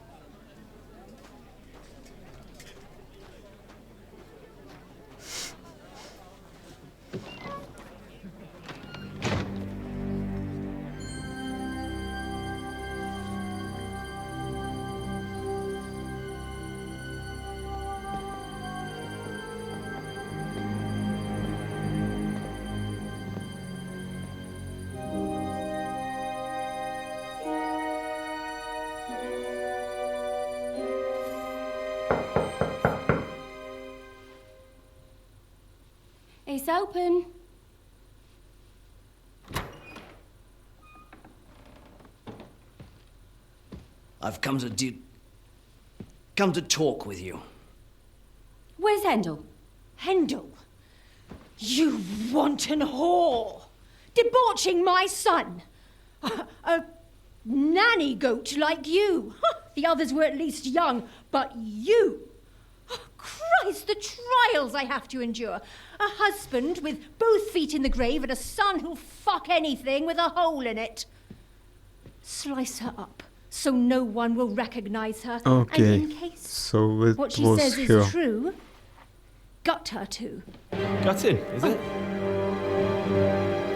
It's open.
I've come to talk with you.
Where's Hendel?
Hendel? You wanton whore! Debauching my son! A nanny goat like you! The others were at least young, but you! Christ, the trials I have to endure! A husband with both feet in the grave and a son who'll fuck anything with a hole in it. Slice her up so no one will recognize her.
Okay,
and in case
so it
what she
was
says
here.
is true, gut her too.
Gutting, is it?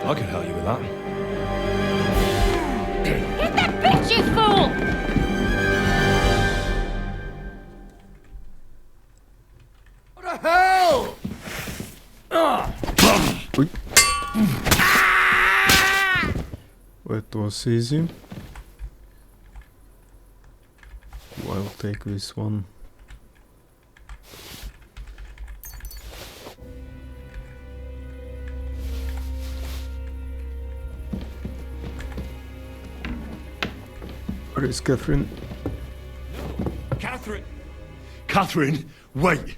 I can help you with that.
Get that bitch, you fool!
What the hell?
Ui. That was easy. I'll take this one. Where is Katherine?
Katherine! Katherine, wait!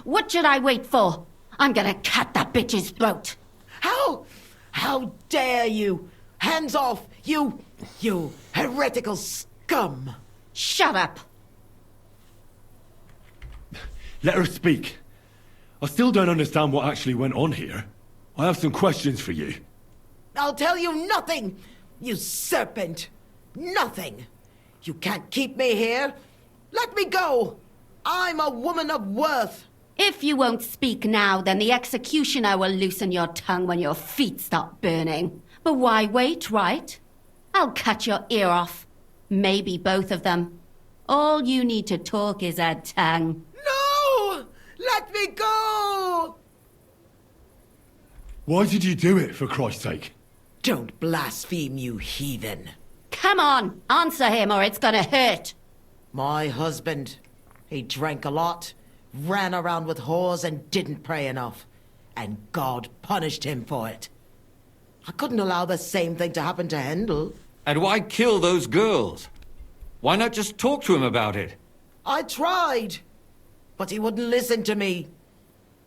What should I wait for? I'm gonna cut that bitch's throat.
How dare you? Hands off, you heretical scum!
Shut up!
Let her speak. I still don't understand what actually went on here. I have some questions for you.
I'll tell you nothing, you serpent! Nothing! You can't keep me here! Let me go! I'm a woman of worth!
If you won't speak now, then the executioner will loosen your tongue when your feet stop burning. But why wait, right? I'll cut your ear off. Maybe both of them. All you need to talk is a tongue.
No! Let me go!
Why did you do it, for Christ's sake?
Don't blaspheme, you heathen.
Come on, answer him or it's gonna hurt.
My husband, he drank a lot, ran around with whores and didn't pray enough. And God punished him for it. I couldn't allow the same thing to happen to Hendel.
And why kill those girls? Why not just talk to him about it?
I tried, but he wouldn't listen to me.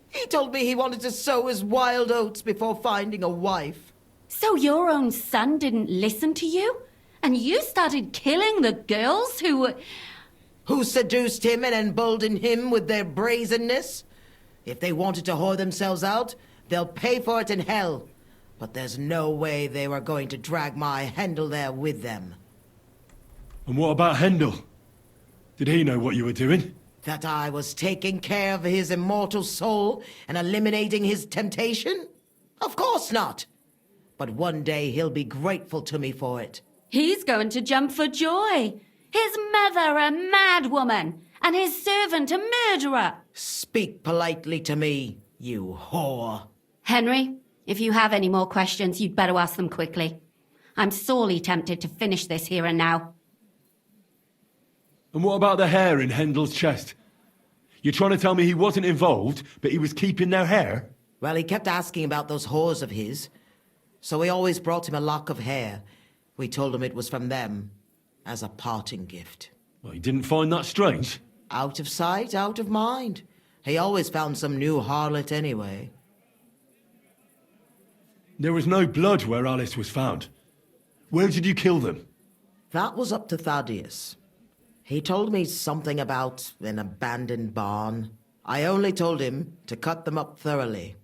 He told me he wanted to sow his wild oats before finding a wife.
So your own son didn't listen to you? And you started killing the girls who
seduced him and emboldened him with their brazenness? If they wanted to whore themselves out, they'll pay for it in hell. But there's no way they were going to drag my Hendel there with them.
And what about Hendel? Did he know what you were doing?
That I was taking care of his immortal soul and eliminating his temptation? Of course not. But one day he'll be grateful to me for it.
he's going to jump for joy. His mother a mad woman, and his servant a murderer.
Speak politely to me, you whore.
Henry, if you have any more questions, you'd better ask them quickly. I'm sorely tempted to finish this here and now.
And what about the hair in Hendel's chest? You're trying to tell me he wasn't involved, but he was keeping their hair?
Well, he kept asking about those whores of his. So we always brought him a lock of hair. We told him it was from them, as a parting gift.
Well, he didn't find that strange?
Out of sight, out of mind. He always found some new harlot anyway.
There was no blood where Alice was found. Where did you kill them?
That was up to Thaddeus. He told me something about an abandoned barn. I only told him to cut them up thoroughly.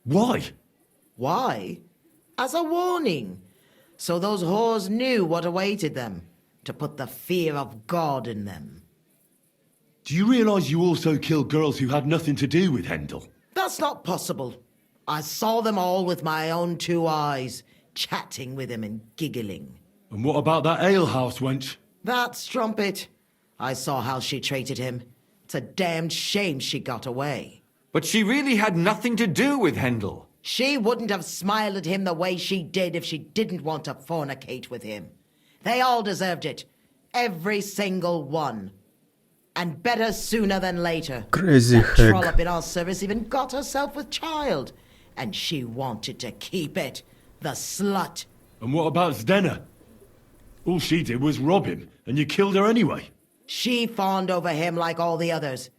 Why?
Why? As a warning. So those whores knew what awaited them. To put the fear of God in them.
Do you realize you also killed girls who had nothing to do with Hendel?
That's not possible. I saw them all with my own 2 eyes, chatting with him and giggling.
And what about that alehouse wench?
That strumpet. I saw how she treated him. It's a damned shame she got away.
But she really had nothing to do with Hendel.
She wouldn't have smiled at him the way she did if she didn't want to fornicate with him. They all deserved it. Every single one. And better sooner than later.
Crazy
that
heck.
trollop in our service even got herself with child. And she wanted to keep it. The slut.
And what about Zdenna? All she did was rob him, and you killed her anyway.
She fawned over him like all the others.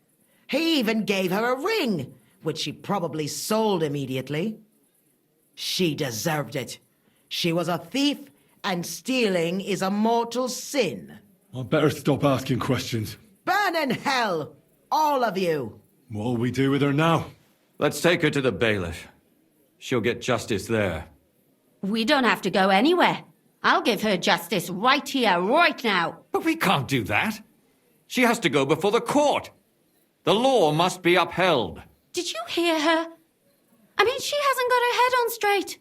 He even gave her a ring, which she probably sold immediately. She deserved it. She was a thief, and stealing is a mortal sin.
I'd better stop asking questions.
Burn in hell, all of you.
What'll we do with her now?
Let's take her to the bailiff. She'll get justice there.
We don't have to go anywhere. I'll give her justice right here, right now.
But we can't do that. She has to go before the court. The law must be upheld.
Did you hear her? I mean, she hasn't got her head on straight.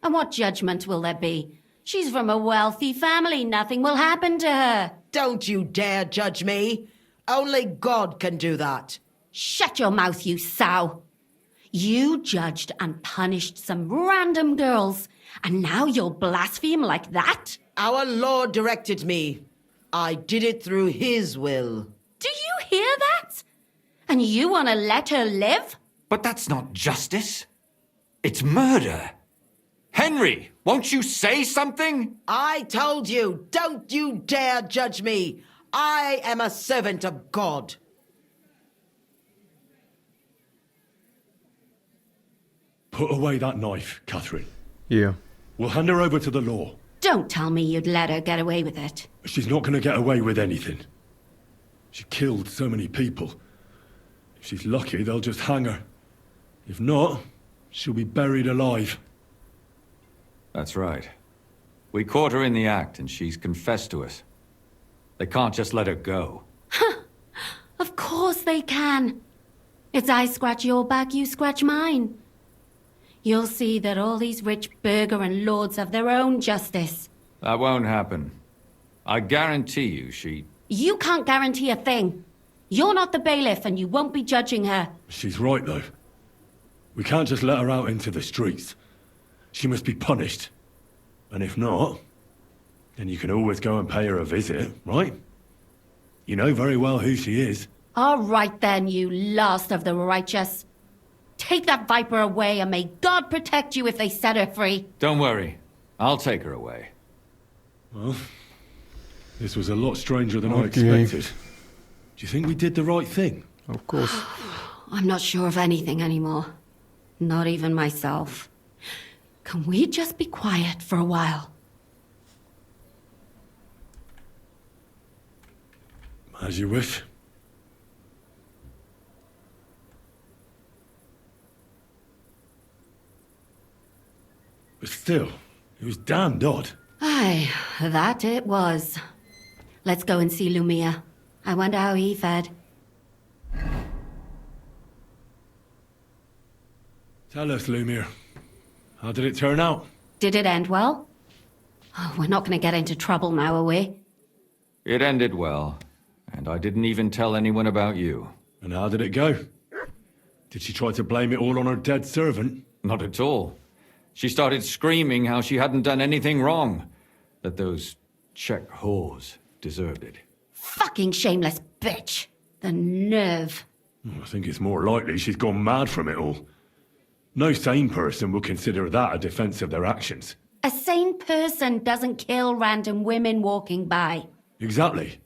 And what judgment will there be? She's from a wealthy family. Nothing will happen to her.
Don't you dare judge me. Only God can do that.
Shut your mouth, you sow. You judged and punished some random girls, and now you'll blaspheme like that?
Our Lord directed me. I did it through His will.
Do you hear that? And you want to let her live?
But that's not justice. It's murder. Henry, won't you say something?
I told you, don't you dare judge me. I am a servant of God.
Put away that knife, Catherine.
Yeah.
We'll hand her over to the law.
Don't tell me you'd let her get away with it.
She's not going to get away with anything. She killed so many people. If she's lucky, they'll just hang her. If not, she'll be buried alive.
That's right. We caught her in the act, and she's confessed to us. They can't just let her go.
Of course they can. It's I scratch your back, you scratch mine. You'll see that all these rich burgher and lords have their own justice.
That won't happen. I guarantee you she...
You can't guarantee a thing. You're not the bailiff and you won't be judging her.
She's right, though. We can't just let her out into the streets. She must be punished. And if not, then you can always go and pay her a visit, right? You know very well who she is.
All right then, you last of the righteous. Take that viper away and may God protect you if they set her free.
Don't worry. I'll take her away.
Well, this was a lot stranger than I
Okay.
expected. Do you think we did the right thing?
Of course.
I'm not sure of anything anymore. Not even myself. Can we just be quiet for a while?
As you wish. But still, it was damned odd.
Aye, that it was. Let's go and see Lumir. I wonder how he fared.
Tell us, Lumir. How did it turn out?
Did it end well? Oh, we're not going to get into trouble now, are we?
It ended well, and I didn't even tell anyone about you.
And how did it go? Did she try to blame it all on her dead servant?
Not at all. She started screaming how she hadn't done anything wrong. That those Czech whores deserved it.
Fucking shameless bitch. The nerve.
I think it's more likely she's gone mad from it all. No sane person would consider that a defense of their actions.
A sane person doesn't kill random women walking by.
Exactly.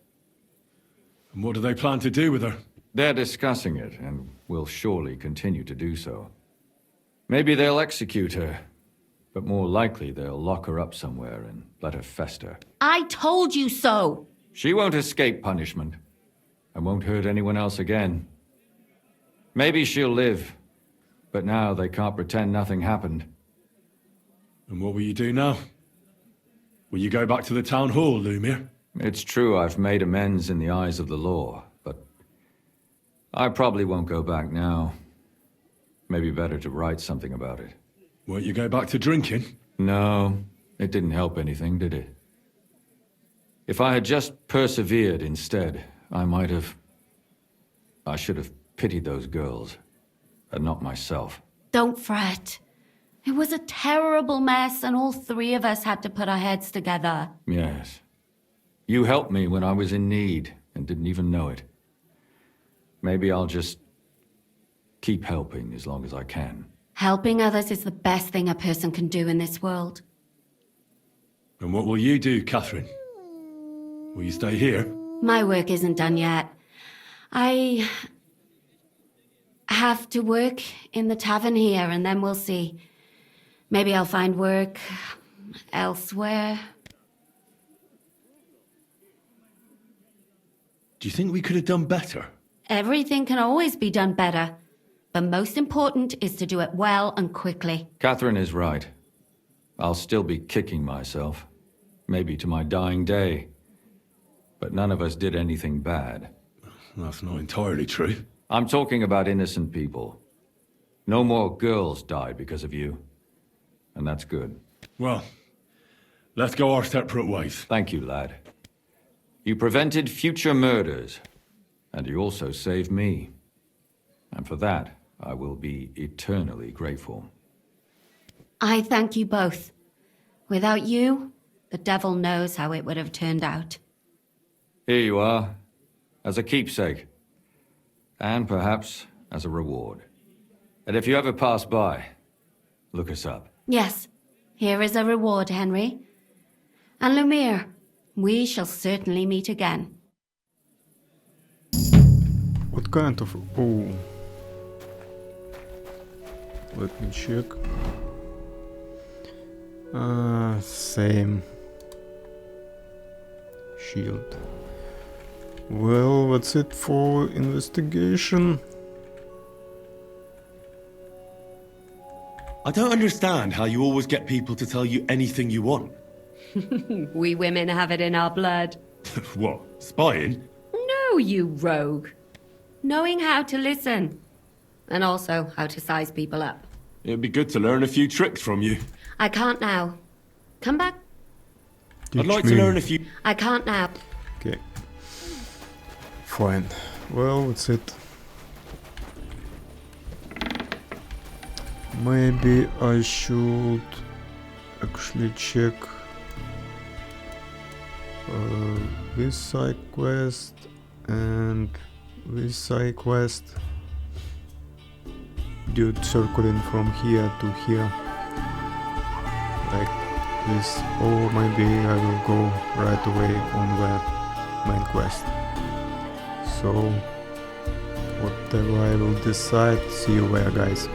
And what do they plan to do with her?
They're discussing it, and will surely continue to do so. Maybe they'll execute her, but more likely they'll lock her up somewhere and let her fester.
I told you so!
She won't escape punishment, and won't hurt anyone else again. Maybe she'll live, but now they can't pretend nothing happened.
And what will you do now? Will you go back to the town hall, Lumir?
It's true I've made amends in the eyes of the law, but I probably won't go back now. Maybe better to write something about it.
Won't you go back to drinking?
No, it didn't help anything, did it? If I had just persevered instead, I should have pitied those girls, and not myself.
Don't fret. It was a terrible mess, and all three of us had to put our heads together.
Yes. You helped me when I was in need, and didn't even know it. Maybe I'll just keep helping as long as I can.
Helping others is the best thing a person can do in this world.
And what will you do, Catherine? Will you stay here?
My work isn't done yet. I have to work in the tavern here, and then we'll see. Maybe I'll find work elsewhere.
Do you think we could have done better?
Everything can always be done better. But most important is to do it well and quickly.
Katherine is right. I'll still be kicking myself. Maybe to my dying day. But none of us did anything bad.
That's not entirely true.
I'm talking about innocent people. No more girls died because of you. And that's good.
Well, let's go our separate ways.
Thank you, lad. You prevented future murders. And you also saved me. And for that, I will be eternally grateful.
I thank you both. Without you, the devil knows how it would have turned out.
Here you are, as a keepsake. And perhaps as a reward. And if you ever pass by, look us up.
Yes, here is a reward, Henry. And Lumir, we shall certainly meet again.
What kind of... Oh... Let me check. Same. Shield. Well, that's it for investigation.
I don't understand how you always get people to tell you anything you want.
We women have it in our blood.
What, spying?
No, you rogue. Knowing how to listen. And also how to size people up.
It'd be good to learn a few tricks from you.
I can't now. Come back.
I'd like to learn a few...
I can't now.
Okay. Fine. Well, that's it. Maybe I should actually check this side quest and this side quest. Dude circling from here to here like this, or maybe I will go right away on the main quest. So whatever I will decide, see you there, guys.